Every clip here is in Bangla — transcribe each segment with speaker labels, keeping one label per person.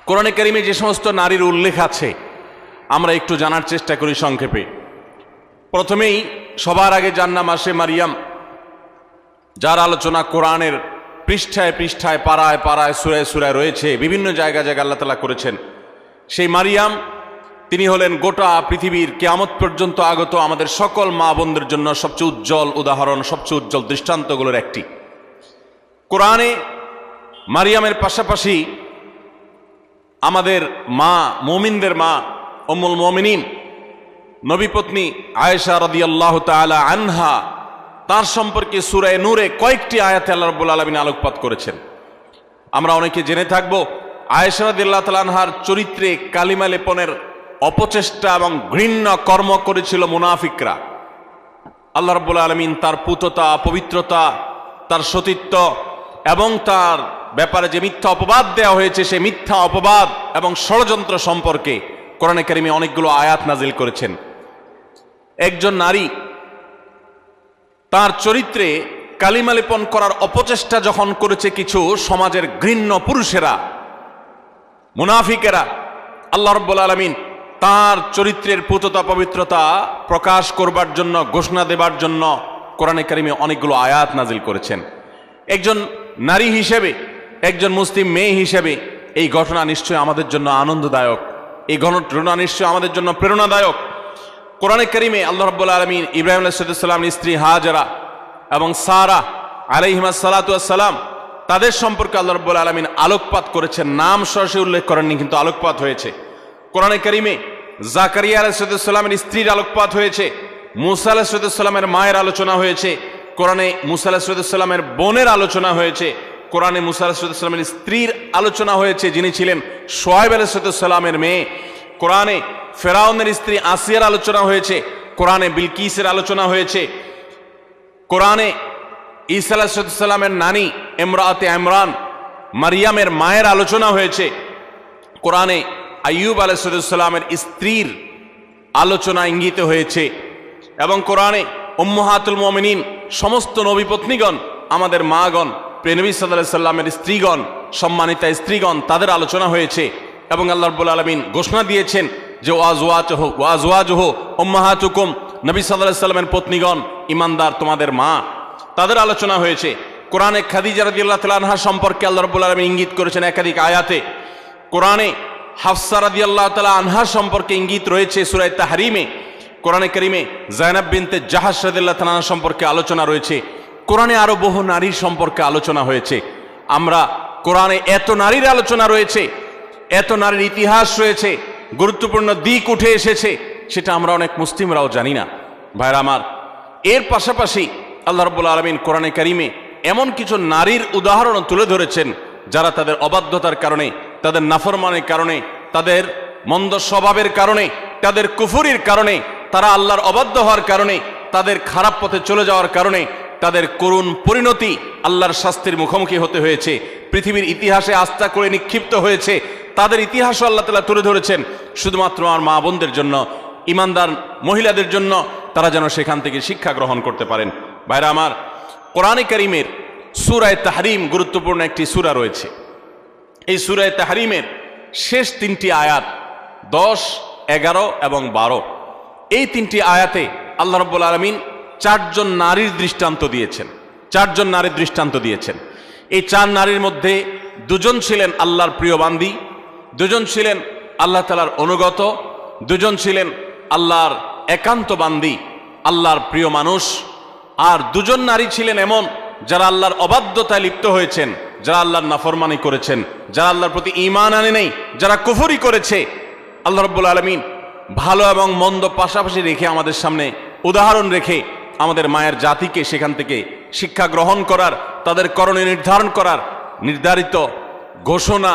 Speaker 1: কোরআনে কারিমে যে সমস্ত নারীর উল্লেখ আছে আমরা একটু জানার চেষ্টা করি সংক্ষেপে। প্রথমেই সবার আগে যার নাম আসে মারিয়াম, যার আলোচনা কোরআনের পৃষ্ঠায় পৃষ্ঠায় পাড়ায় পাড়ায় সুরায় সুরায় রয়েছে, বিভিন্ন জায়গায় জায়গায় আল্লাহ তাআলা করেছেন। সেই মারিয়াম তিনি হলেন গোটা পৃথিবীর কিয়ামত পর্যন্ত আগত আমাদের সকল মা বোনদের জন্য সবচেয়ে উজ্জ্বল উদাহরণ, সবচেয়ে উজ্জ্বল দৃষ্টান্তগুলোর একটি। কোরআনে মারিয়ামের পাশাপাশি আমাদের মা, মুমিনদের মা উম্মুল মুমিনিন নবীপত্নী আয়েশা রাদিয়াল্লাহু তাআলা আনহা, তার সম্পর্কে সূরা নূরে কয়েকটি আয়াতে আল্লাহ রাব্বুল আলামিন আলোকপাত করেছেন। আমরা অনেকে জেনে থাকব আয়েশা রাদিয়াল্লাহু তাআলা আনহার চরিত্রে কালিমা লেপনের অপচেষ্টা এবং ঘৃণ্য কর্ম করেছিল মুনাফিকরা। আল্লাহ রাব্বুল আলামিন তার পুততা, পবিত্রতা, তার সতীত্ব এবং তার ব্যাপারে যে মিথ্যা অপবাদ দেওয়া হয়েছে সেই মিথ্যা অপবাদ এবং ষড়যন্ত্র সম্পর্কে কোরআনে কারিমে অনেকগুলো আয়াত নাজিল করেছেন। একজন নারী তার চরিত্রে কালিমা লেপন করার অপচেষ্টা যখন করেছে কিছু সমাজের ঘৃণ্য পুরুষেরা, মুনাফিকেরা, আল্লাহ রাব্বুল আলামিন তার চরিত্রের পুততা পবিত্রতা প্রকাশ করবার জন্য, ঘোষণা দেবার জন্য কোরআনে কারিমে অনেকগুলো আয়াত নাজিল করেছেন। একজন নারী হিসেবে, একজন মুসলিম মেয়ে হিসেবে এই ঘটনা নিশ্চয়ই আমাদের জন্য আনন্দদায়ক, এই ঘটনা নিশ্চয়ই আমাদের জন্য প্রেরণাদায়ক। কোরআনে কারিমে আল্লাহ রাব্বুল আলামিন ইব্রাহিম আলাইহিস সালামের স্ত্রী হাজেরা এবং সারা আলাইহিমা সালাতু ওয়াস সালাম তাদের সম্পর্কে আল্লাহ রাব্বুল আলামিন আলোকপাত করেছেন। নাম সরাসরি উল্লেখ করেননি, কিন্তু আলোকপাত হয়েছে। কোরআনে কারিমে জাকারিয়া আলাইহিস সালামের স্ত্রীর আলোকপাত হয়েছে, মুসা আলাইহিস সালামের মায়ের আলোচনা হয়েছে, কোরআনে মুসা আলাইহিস সালামের বোনের আলোচনা হয়েছে, কোরআনে মুসা আলাইহিস সালামের স্ত্রীর আলোচনা হয়েছে যিনি ছিলেন শুআয়ব আলাইহিস সালামের মেয়ে, কোরআনে ফেরাউনের স্ত্রী আসিয়ার আলোচনা হয়েছে, কোরআনে বিলকিসের আলোচনা হয়েছে, কোরআনে ঈসা আলাইহিস সালামের নানি ইমরাতে ইমরান মারিয়ামের মায়ের আলোচনা হয়েছে, কোরআনে আইয়ুব আলাইহিস সালামের স্ত্রীর আলোচনা ইঙ্গিত হয়েছে, এবং কোরআনে উম্মাহাতুল মুমিনিন সমস্ত নবী পত্নীগণ, আমাদের মাগণ, প্রিয় নবী সাল্লাল্লাহু আলাইহি সাল্লামের স্ত্রীগণ, সম্মানিতা স্ত্রীগণ, তাদের আলোচনা হয়েছে। এবং আল্লাহ রাব্বুল আলামিন ঘোষণা দিয়েছেন যে ওয়াজওয়াজুহু উম্মাহাতুকুম, নবী সাল্লাল্লাহু আলাইহি সাল্লামের পত্নীগণ ঈমানদার তোমাদের মা, তাদের আলোচনা হয়েছে। কোরআনে খাদিজা রাদিয়াল্লাহু তাআলা আনহা সম্পর্কে আল্লাহ রাব্বুল আলামিন ইঙ্গিত করেছেন একাধিক আয়াতে। কোরআনে হাফসা রাদিয়াল্লাহু তাআলা আনহা সম্পর্কে ইঙ্গিত রয়েছে সূরা তাহরিমে। কোরআনে কারিমে যায়েনাব বিনতে জাহাশ রাদিয়াল্লাহু তাআলা আনহা সম্পর্কে আলোচনা রয়েছে। কোরআনে আরো বহু নারীর সম্পর্কে আলোচনা হয়েছে। আমরা কোরআনে এত নারীর আলোচনা রয়েছে, এত নারীর ইতিহাস রয়েছে, গুরুত্বপূর্ণ দিক উঠে এসেছে, সেটা আমরা অনেক মুসলিমরাও জানি না। ভাইরা আমার, এর পাশাপাশি আল্লাহ রাব্বুল আলামিন কোরআনে কারিমে এমন কিছু নারীর উদাহরণ তুলে ধরেছেন যারা তাদের অবাধ্যতার কারণে, তাদের নাফরমানের কারণে, তাদের মন্দ স্বভাবের কারণে, তাদের কুফরির কারণে, তারা আল্লাহর অবাধ্য হওয়ার কারণে, তাদের খারাপ পথে চলে যাওয়ার কারণে তাদের করুণ পরিণতি, আল্লাহর শাস্তির মুখোমুখি হতে হয়েছে, পৃথিবীর ইতিহাসে আস্থা করে নিক্ষিপ্ত হয়েছে। তাদের ইতিহাসও আল্লাহ তাআলা তুলে ধরেছেন শুধুমাত্র আমার মা বোনদের জন্য, ইমানদার মহিলাদের জন্য, তারা যেন সেখান থেকে শিক্ষা গ্রহণ করতে পারেন। ভাইরা আমার, কোরআনে কারিমের সূরা তাহরিম গুরুত্বপূর্ণ একটি সূরা রয়েছে। এই সূরা তাহরিমের শেষ তিনটি আয়াত 10, 11 এবং 12, এই তিনটি আয়াতে আল্লাহ রাব্বুল আলামিন চারজন নারীর দৃষ্টান্ত দিয়েছেন। চারজন নারীর দৃষ্টান্ত দিয়েছেন। এই চার নারীর মধ্যে দুজন ছিলেন আল্লাহর প্রিয় বান্দী, দুজন ছিলেন আল্লাহ তাআলার অনুগত, দুজন ছিলেন আল্লাহর একান্ত বান্দী, আল্লাহর প্রিয় মানুষ, আর দুজন নারী ছিলেন এমন যারা আল্লাহর অবাধ্যতায় লিপ্ত হয়েছেন, যারা আল্লাহর নাফরমানি করেছেন, যারা আল্লাহর প্রতি ঈমান আনে নাই, যারা কুফরি করেছে। আল্লাহ রাব্বুল আলামিন ভালো এবং মন্দ পাশাপাশি রেখে আমাদের সামনে উদাহরণ রেখে আমাদের মায়ের জাতিকে সেখান থেকে শিক্ষা গ্রহণ করার, তাদের করণীয় নির্ধারণ করার নির্ধারিত ঘোষণা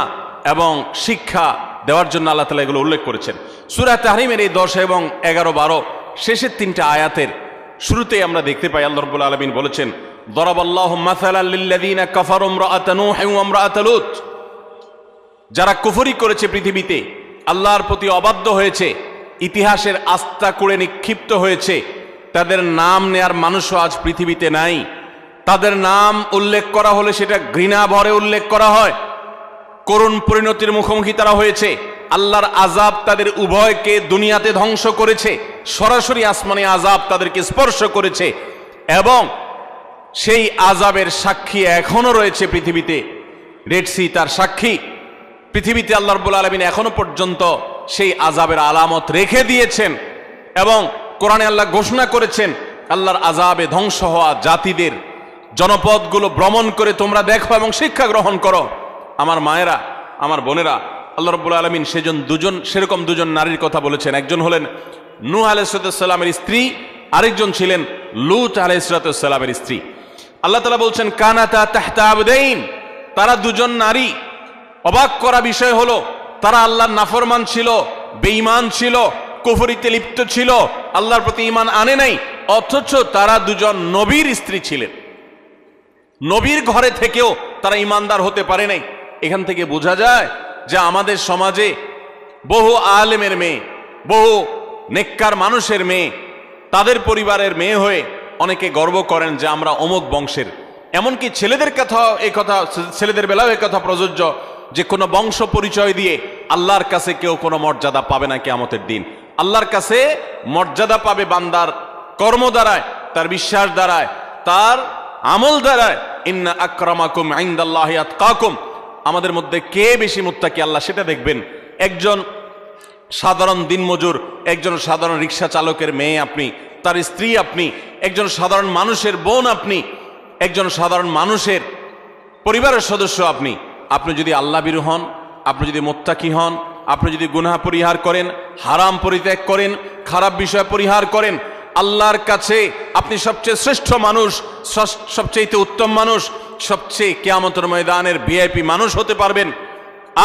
Speaker 1: এবং শিক্ষা দেওয়ার জন্য আল্লাহ তাআলা এগুলো উল্লেখ করেছেন। সূরা তাহরিমের এই 10 এবং 11, 12 শেষের তিনটা আয়াতের শুরুতেই আমরা দেখতে পাই আল্লাহ রাব্বুল আলামিন বলেছেন, দরাবাল্লাহু মাসালাল লিল্লাযীনা কাফারু ইমরাআতা নূহ ওয়া ইমরাআতা লূত, যারা কুফরি করেছে, পৃথিবীতে আল্লাহর প্রতি অবাধ্য হয়েছে, ইতিহাসের আস্থা করে নিক্ষিপ্ত হয়েছে, তাদের নাম নেয়ার মানুষও আজ পৃথিবীতে নাই। তাদের নাম উল্লেখ করা হলে সেটা ঘৃণা ভরে উল্লেখ করা হয়। করুণ পরিণতির মুখোমুখি তারা হয়েছে। আল্লাহর আযাব তাদের উভয়কে দুনিয়াতে ধ্বংস করেছে, সরাসরি আসমানি আযাব তাদেরকে স্পর্শ করেছে, এবং সেই আযাবের সাক্ষী এখনো রয়েছে পৃথিবীতে। রেড সি তার সাক্ষী। পৃথিবীতে আল্লাহ রাব্বুল আলামিন এখনো পর্যন্ত সেই আযাবের আলামত রেখে দিয়েছেন, এবং কোরআনে আল্লাহ ঘোষণা করেছেন আল্লাহর আযাবে ধ্বংস হওয়া জাতিদের জনপদগুলো ভ্রমণ করে তোমরা দেখো এবং শিক্ষা গ্রহণ করো। আমার মায়েরা, আমার বোনেরা, আল্লাহ রাব্বুল আলামিন সেরকম দুজন নারীর কথা বলেছেন। একজন হলেন নূহ আলাইহিস সালামের স্ত্রী, আরেকজন ছিলেন লূত আলাইহিস সালামের স্ত্রী। আল্লাহ তাআলা বলছেন কানাতা তাহতা আবদাইন, তারা দুজন নারী। অবাক করা বিষয় হলো তারা আল্লাহর নাফরমান ছিল, বেঈমান ছিল, কুফরিতে লিপ্ত ছিল, আল্লাহর প্রতি ঈমান আনে নাই, অথচ তারা দুজন নবীর স্ত্রী ছিলেন। নবীর ঘরে থেকেও তারা ঈমানদার হতে পারে নাই। এখান থেকে বোঝা যায় যে আমাদের সমাজে বহু আলেমের মেয়ে, বহু নেককার মানুষের মেয়ে, তাদের পরিবারের মেয়ে হয়ে অনেকে গর্ব করেন যে আমরা অমুক বংশের। এমনকি ছেলেদের বেলাও এই কথা প্রযোজ্য যে কোনো বংশ পরিচয় দিয়ে আল্লাহর কাছে কেউ কোনো মর্যাদা পাবে না কিয়ামতের দিন। আল্লাহর কাছে মর্যাদা পাবে বান্দার কর্ম দ্বারায়, তার বিশ্বাস দ্বারায়, তার আমল দ্বারায়। ইন্না আকরামাকুম ইনদাল্লাহি আতকাকুম, আমাদের মধ্যে কে বেশি মুত্তাকি আল্লাহ সেটা দেখবেন। একজন সাধারণ দিনমজুর, একজন সাধারণ রিক্সা চালকের মেয়ে আপনি, তার স্ত্রী আপনি, একজন সাধারণ মানুষের বোন আপনি, একজন সাধারণ মানুষের পরিবারের সদস্য আপনি। আপনি যদি আল্লাহ ভীরু হন, আপনি যদি মুত্তাকি হন, আপনি যদি গুনাহ পরিহার করেন, হারাম পরিত্যাগ করেন, খারাপ বিষয় পরিহার করেন, আল্লাহর কাছে আপনি সবচেয়ে শ্রেষ্ঠ মানুষ, সবচেয়ে উত্তম মানুষ, সবচেয়ে কিয়ামতের ময়দানের ভিআইপি মানুষ হতে পারবেন।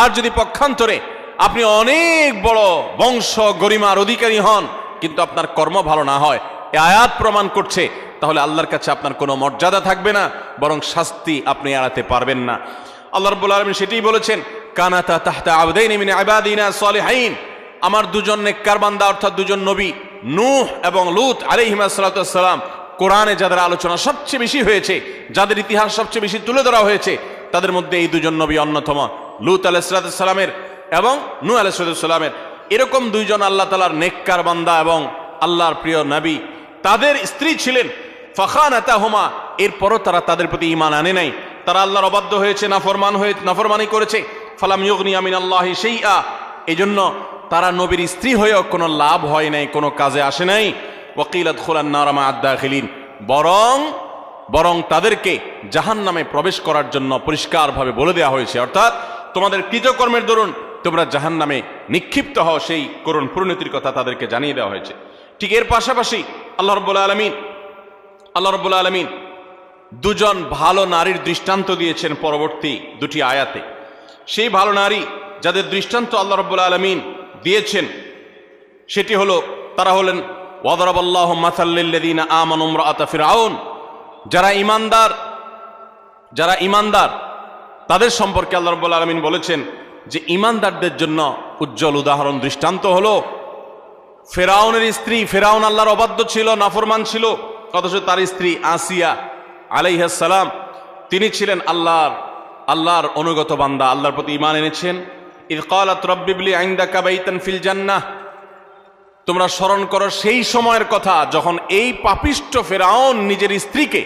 Speaker 1: আর যদি পক্ষান্তরে আপনি অনেক বড় বংশ গরিমার অধিকারী হন, কিন্তু আপনার কর্ম ভালো না হয়, এই আয়াত প্রমাণ করছে, তাহলে আল্লাহর কাছে আপনার কোনো মর্যাদা থাকবে না, বরং শাস্তি আপনি এড়াতে পারবেন না। আল্লাহ রাব্বুল আলামিন সেটাই বলেছেন কানাতা তাহতা আবদাইন মিন ইবাদিনা সালিহিন, আমার দুজন নেককার বান্দা অর্থাৎ দুজন নবী নূহ এবং লূত আলাইহিস সালাম, কোরআনে যাদের আলোচনা সবচেয়ে বেশি হয়েছে, যাদের ইতিহাস সবচেয়ে বেশি তুলে ধরা হয়েছে, তাদের মধ্যে এই দুজন নবী অন্যতম। লূত আলাইহিস সালামের এবং নূহ আলাইহিস সালামের এরকম দুইজন আল্লাহ তাআলার নেককার বান্দা এবং আল্লাহর প্রিয় নবী, তাদের স্ত্রী ছিলেন ফাখানাতাহুমা, এরপরও তারা তাদের প্রতি ঈমান আনে নাই, তারা আল্লাহর অবাধ্য হয়েছে, নাফরমানি করেছে। ফালাম ইউগনিয়া মিনাল্লাহি শাইআ, এজন্য তারা নবীর স্ত্রী হয়েও কোনো লাভ হয় নাই, কোনো কাজে আসে নাই। ওয়াকিলা দুখুলান নার মা আদ-দাখিলিন, বরং তাদেরকে জাহান্নামে প্রবেশ করার জন্য পরিষ্কারভাবে বলে দেওয়া হয়েছে, অর্থাৎ তোমাদের কৃতকর্মের দরুন তোমরা জাহান্নামে নিক্ষিপ্ত হও, সেই করুণ পরিণতির কথা তাদেরকে জানিয়ে দেওয়া হয়েছে। ঠিক এর পাশাপাশি আল্লাহ রাব্বুল আলামিন দুজন ভালো নারীর দৃষ্টান্ত দিয়েছেন পরবর্তী দুটি আয়াতে। সেই ভালো নারী যাদের দৃষ্টান্ত আল্লাহ রাব্বুল আলামিন দিয়েছেন সেটি হলো, তারা হলেন ওয়াদরাবাল্লাহু মাসাল লিল্লাযিনা আমানু ইমরাআতা ফিরআউন, যারা ঈমানদার তাদের সম্পর্কে আল্লাহ রাব্বুল আলামিন বলেছেন যে ঈমানদারদের জন্য উজ্জ্বল উদাহরণ দৃষ্টান্ত হলো ফেরাউনের স্ত্রী। ফেরাউন আল্লাহর অবাধ্য ছিল, নাফরমান ছিল, অথচ তার স্ত্রী আসিয়া আলাইহিস সালাম তিনি ছিলেন আল্লাহর অনুগত বান্দা, আল্লাহর প্রতি ঈমান এনেছেন। ইয ক্বালাত রাব্বি ইবলি ইনদাকা বাইতান ফিল জান্নাহ, তোমরা স্মরণ করো সেই সময়ের কথা যখন এই পাপিষ্ঠ ফেরাউন নিজের স্ত্রীকে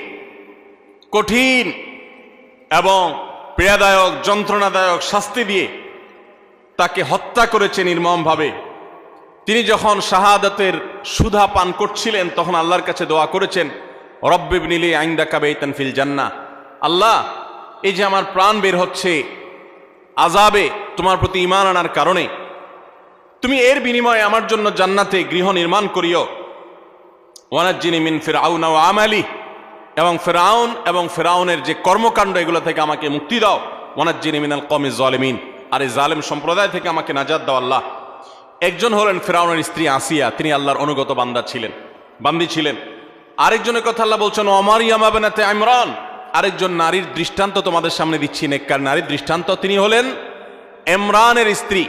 Speaker 1: কঠিন এবং পীড়াদায়ক যন্ত্রণাদায়ক শাস্তি দিয়ে তাকে হত্যা করেছে নির্মমভাবে। তিনি যখন শাহাদাতের সুধা পান করছিলেন তখন আল্লাহর কাছে দোয়া করেছেন রব্বি ইবনি লি ইনদাকা বাইতান ফিল জান্নাহ, আল্লাহ এই যে আমার প্রাণ বের হচ্ছে আযাবে তোমার প্রতি ঈমান আনার কারণে, তুমি এর বিনিময়ে আমার জন্য জান্নাতে গৃহ নির্মাণ করিও। ওয়ানাজ্জিনি মিন ফিরআউনা ওয়া আমালি, এবং ফেরাউনের যে কর্মকাণ্ড এগুলো থেকে আমাকে মুক্তি দাও। ওয়ানাজ্জিনি মিনাল কওমিজ জালিমিন, আর এই জালেম সম্প্রদায় থেকে আমাকে নাজাত দাও আল্লাহ। একজন হলেন ফেরাউনের স্ত্রী আসিয়া, তিনি আল্লাহর অনুগত বান্দি ছিলেন। আরেকজনের কথা আল্লাহ বলছেন ওমারিয়াম বিনতে ইমরান, আরেকজন নারীর দৃষ্টান্ত তোমাদের সামনে দিচ্ছি, নেককার নারীর দৃষ্টান্ত। তিনি হলেন ইমরানের স্ত্রী,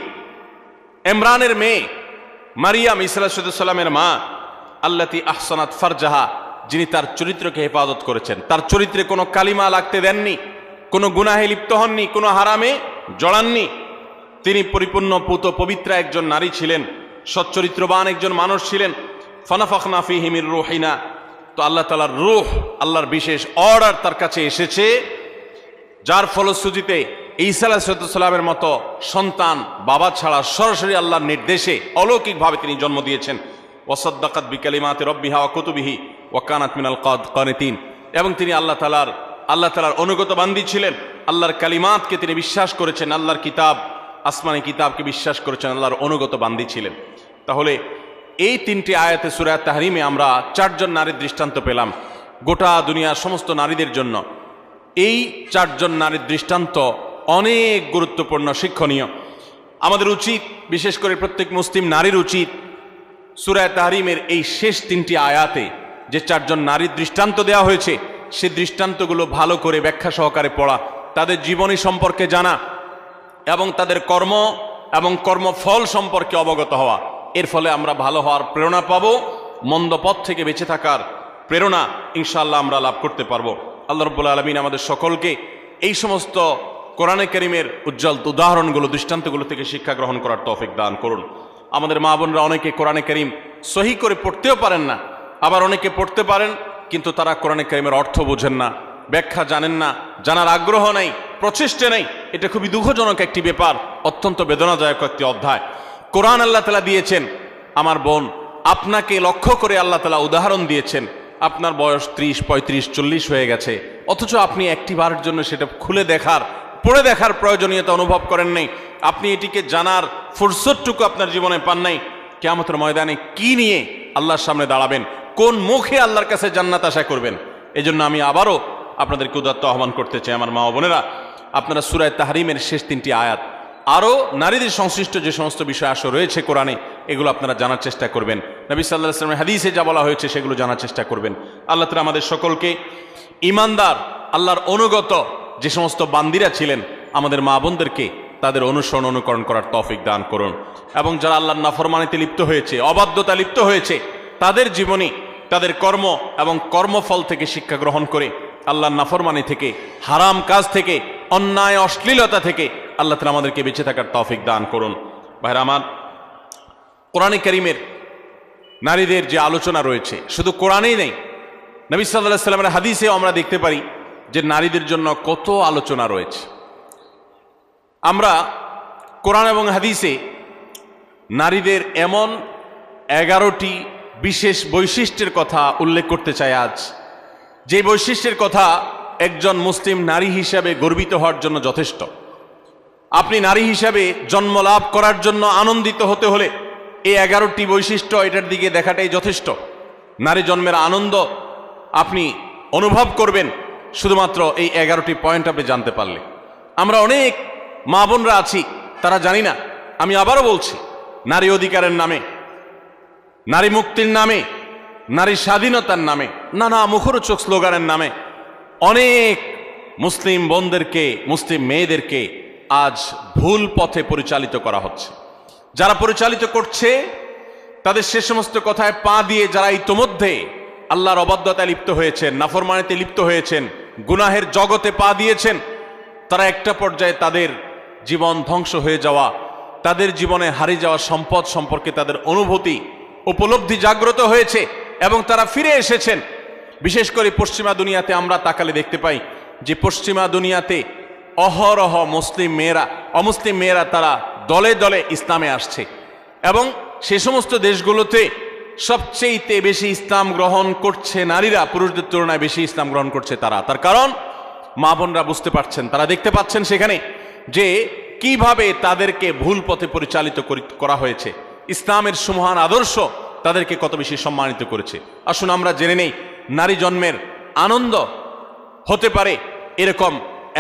Speaker 1: ইমরানের মেয়ে মারিয়াম ঈসা আলাইহিস সালামের মা, আল্লাতী আহসানাত ফারজাহা, যিনি তার চরিত্রকে হেফাজত করেছেন, তার চরিত্রে কোনো কালিমা লাগতে দেননি, কোনো গুনাহে লিপ্ত হননি, কোনো হারামে জড়াননি। তিনি পরিপূর্ণ পুত পবিত্রা একজন নারী ছিলেন, সচ্চরিত্রবান একজন মানুষ ছিলেন। ফানাফাখনা ফীহি মির রূহিনা, তো আল্লাহ তাআলার রূহ, আল্লাহর বিশেষ অর্ডার তার কাছে এসেছে, যার ফলশ্রুতিতে ঈসা আলাইহিস সালামের মতো সন্তান বাবা ছাড়া সরাসরি আল্লাহর নির্দেশে অলৌকিকভাবে তিনি জন্ম দিয়েছেন। ওয়াসাদ্দাকাত বিকালিমাতি রাব্বিহা ওয়া কুতুবিহি ওয়া কানাত মিনাল কানিতিন, এবং তিনি আল্লাহ তাআলার অনুগত বান্দী ছিলেন। আল্লাহর কালিমাতকে তিনি বিশ্বাস করেছেন, আল্লাহর কিতাব, আসমানি কিতাবকে বিশ্বাস করেছেন, আল্লাহর অনুগত বান্দী ছিলেন। তাহলে এই তিনটি আয়াতে সূরা তাহরিমে আমরা চারজন নারীর দৃষ্টান্ত পেলাম গোটা দুনিয়ার সমস্ত নারীদের জন্য। এই চারজন নারীর দৃষ্টান্ত অনেক গুরুত্বপূর্ণ, শিক্ষণীয়। আমাদের উচিত, বিশেষ করে প্রত্যেক মুসলিম নারীর উচিত, সূরা তাহরিমের এই শেষ তিনটি আয়াতে যে চারজন নারীর দৃষ্টান্ত দেওয়া হয়েছে সে দৃষ্টান্তগুলো ভালো করে ব্যাখ্যা সহকারে পড়া, তাদের জীবনী সম্পর্কে জানা এবং তাদের কর্ম এবং কর্মফল সম্পর্কে অবগত হওয়া। এর ফলে আমরা ভালো হওয়ার প্রেরণা পাবো, মন্দ পথ থেকে বেঁচে থাকার প্রেরণা ইনশাআল্লাহ আমরা লাভ করতে পারবো। আল্লাহ রাব্বুল আলামিন আমাদের সকলকে এই সমস্ত কোরআনে কারীমের উজ্জ্বল উদাহরণগুলো, দৃষ্টান্তগুলো থেকে শিক্ষা গ্রহণ করার তৌফিক দান করুন। আমাদের মা বোনরা অনেকে কোরআনে কারীম সহি করে পড়তেও পারেন না, আবার অনেকে পড়তে পারেন কিন্তু তারা কোরআনে কারীমের অর্থ বোঝেন না, ব্যাখ্যা জানেন না, জানার আগ্রহ নাই, প্রচেষ্টা নেই। এটা খুবই দুঃখজনক একটি ব্যাপার, অত্যন্ত বেদনাদায়ক একটি অধ্যায়। কোরআন আল্লাহ তাআলা দিয়েছেন, আমার বোন, আপনাকে লক্ষ্য করে আল্লাহ তাআলা উদাহরণ দিয়েছেন। আপনার বয়স 30, 35, 40 হয়ে গেছে, অথচ আপনি একটি বারের জন্য সেটা খুলে দেখার, পড়ে দেখার প্রয়োজনীয়তা অনুভব করেন নাই। আপনি এটিকে জানার ফুরসতটুকু আপনার জীবনে পান নাই। কিয়ামতের ময়দানে কি নিয়ে আল্লাহর সামনে দাঁড়াবেন, কোন মুখে আল্লাহর কাছে জান্নাত আশা করবেন? এজন্য আমি আবারও আপনাদেরকে উদাত্ত আহ্বান করতে চাই, আমার মা বোনেরা, আপনারা সূরা তাহরিমের শেষ তিনটি আয়াত, আরও নারীদের সংশ্লিষ্ট যে সমস্ত বিষয় আসো রয়েছে কোরআনে, এগুলো আপনারা জানার চেষ্টা করবেন। নবী সাল্লাল্লাহু আলাইহি ওয়াসাল্লামের হাদিসে যা বলা হয়েছে সেগুলো জানার চেষ্টা করবেন। আল্লাহ তাআলা আমাদের সকলকে ঈমানদার, আল্লাহর অনুগত যে সমস্ত বান্দিরা ছিলেন, আমাদের মা বোনদেরকে তাদের অনুসরণ অনুকরণ করার তৌফিক দান করুন। এবং যারা আল্লাহর নাফরমানিতে লিপ্ত হয়েছে, অবাধ্যতা লিপ্ত হয়েছে, তাদের জীবনী, তাদের কর্ম এবং কর্মফল থেকে শিক্ষা গ্রহণ করে আল্লাহর নাফরমানি থেকে, হারাম কাজ থেকে, অন্যায় অশ্লীলতা থেকে আল্লাহ তাআলা আমাদেরকে বেঁচে থাকার তৌফিক দান করুন। ভাইরা আমার, কোরআনে কারীমের নারীদের যে আলোচনা রয়েছে শুধু কোরআনেই নেই, নবী সাল্লাল্লাহু আলাইহি ওয়াসাল্লামের হাদিসেও আমরা দেখতে পারি যে নারীদের জন্য কত আলোচনা রয়েছে। আমরা কোরআন এবং হাদিসে নারীদের এমন 11টি বিশেষ বৈশিষ্ট্যের কথা উল্লেখ করতে চাই আজ, যে বৈশিষ্ট্যের কথা একজন মুসলিম নারী হিসাবে গর্বিত হওয়ার জন্য যথেষ্ট। আপনি নারী হিসাবে জন্ম লাভ করার জন্য আনন্দিত হতে হলে এই 11টি বৈশিষ্ট্য, এটার দিকে দেখাটাই যথেষ্ট। নারী জন্মের আনন্দ আপনি অনুভব করবেন শুধুমাত্র এই 11টি পয়েন্ট আপনি জানতে পারলে। আমরা অনেক মা বোনরা আছি, তারা জানি না। আমি আবারও বলছি, নারী অধিকারের নামে, নারী মুক্তির নামে, নারী স্বাধীনতার নামে, নানা মুখরোচক স্লোগানের নামে অনেক মুসলিম বোনদেরকে, মুসলিম মেয়েদেরকে আজ ভুল পথে পরিচালিত করা হচ্ছে। যারা পরিচালিত করছে তাদের সে সমস্ত কথায় পা দিয়ে যারা ইতোমধ্যে আল্লাহর অবাধ্যতায় লিপ্ত হয়েছেন, নাফরমানিতে লিপ্ত হয়েছেন, গুনাহের জগতে পা দিয়েছেন, তারা একটা পর্যায়ে তাদের জীবন ধ্বংস হয়ে যাওয়া, তাদের জীবনে হারিয়ে যাওয়া সম্পদ সম্পর্কে তাদের অনুভূতি, উপলব্ধি জাগ্রত হয়েছে এবং তারা ফিরে এসেছেন। বিশেষ করে পশ্চিমা দুনিয়াতে আমরা তাকালে দেখতে পাই যে পশ্চিমা দুনিয়াতে অহরহ মুসলিম মেয়েরা, অমুসলিম মেয়েরা তারা দলে দলে ইসলামে আসছে এবং সে সমস্ত দেশগুলোতে সবচেয়ে বেশি ইসলাম গ্রহণ করছে নারীরা, পুরুষদের তুলনায় বেশি ইসলাম গ্রহণ করছে তারা। তার কারণ মা বোনরা বুঝতে পারছেন, তারা দেখতে পাচ্ছেন সেখানে যে কিভাবে তাদেরকে ভুল পথে পরিচালিত করা হয়েছে। ইসলামের সুমহান আদর্শ তাদেরকে কত বেশি সম্মানিত করেছে। আসুন আমরা জেনে নেই নারী জন্মের আনন্দ হতে পারে এরকম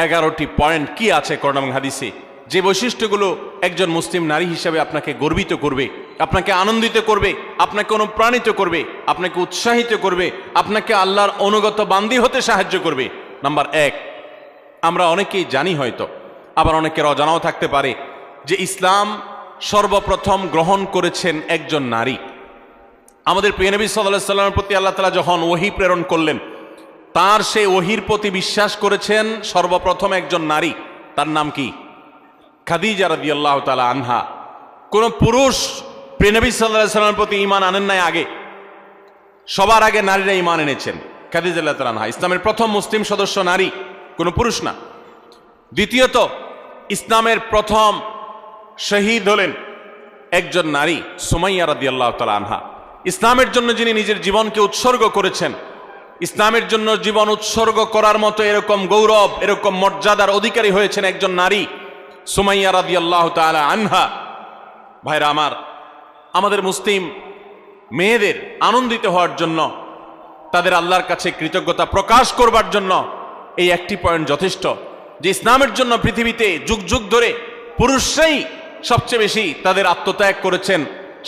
Speaker 1: 11টি পয়েন্ট কি আছে কোরআন এবং হাদিসে, যে বৈশিষ্ট্যগুলো একজন মুসলিম নারী হিসেবে আপনাকে গর্বিত করবে, আপনাকে আনন্দিত করবে, আপনাকে অনুপ্রাণিত করবে, আপনাকে উৎসাহিত করবে, আপনাকে আল্লাহর অনুগত বান্দী হতে সাহায্য করবে। নাম্বার 1, আমরা অনেকেই জানি হয়তো, আবার অনেকের অজানাও থাকতে পারে যে ইসলাম সর্বপ্রথম গ্রহণ করেছেন একজন নারী। আমাদের প্রিয় নবী সাল্লাল্লাহু আলাইহি ওয়াসাল্লামের প্রতি আল্লাহ তাআলা যখন ওহী প্রেরণ করলেন, তার সেই ওহীর প্রতি বিশ্বাস করেছেন সর্বপ্রথম একজন নারী। তার নাম কি? খাদিজা রাদিয়াল্লাহু তাআলা আনহা, কোন পুরুষ প্রিয়নবী সাল্লাল্লাহু আলাইহি ওয়াসাল্লামের প্রতি ঈমান আনেন নাই আগে, সবার আগে নারীরা ঈমান এনেছেন। খাদিজা রাদিয়াল্লাহু তাআলা আনহা ইসলামের প্রথম মুসলিম সদস্য নারী, কোনো পুরুষ না। দ্বিতীয়ত, ইসলামের প্রথম শহীদ হলেন একজন নারী, সুমাইয়া রাদিয়াল্লাহু তাআলা আনহা। ইসলামের জন্য যিনি নিজের জীবনকে উৎসর্গ করেছেন, ইসলামের জন্য জীবন উৎসর্গ করার মতো এরকম গৌরব, এরকম মর্যাদার অধিকারী হয়েছেন একজন নারী, সুমাইয়া রাদিয়াল্লাহু তাআলা আনহা। ভাইরা আমার, আমাদের মুসলিম মেয়েদের আনন্দিত হওয়ার জন্য, তাদের আল্লাহর কাছে কৃতজ্ঞতা প্রকাশ করবার জন্য এই একটি পয়েন্ট যথেষ্ট, যে ইসলামের জন্য পৃথিবীতে যুগ যুগ ধরে পুরুষরাই সবচেয়ে বেশি তাদের আত্মত্যাগ করেছেন,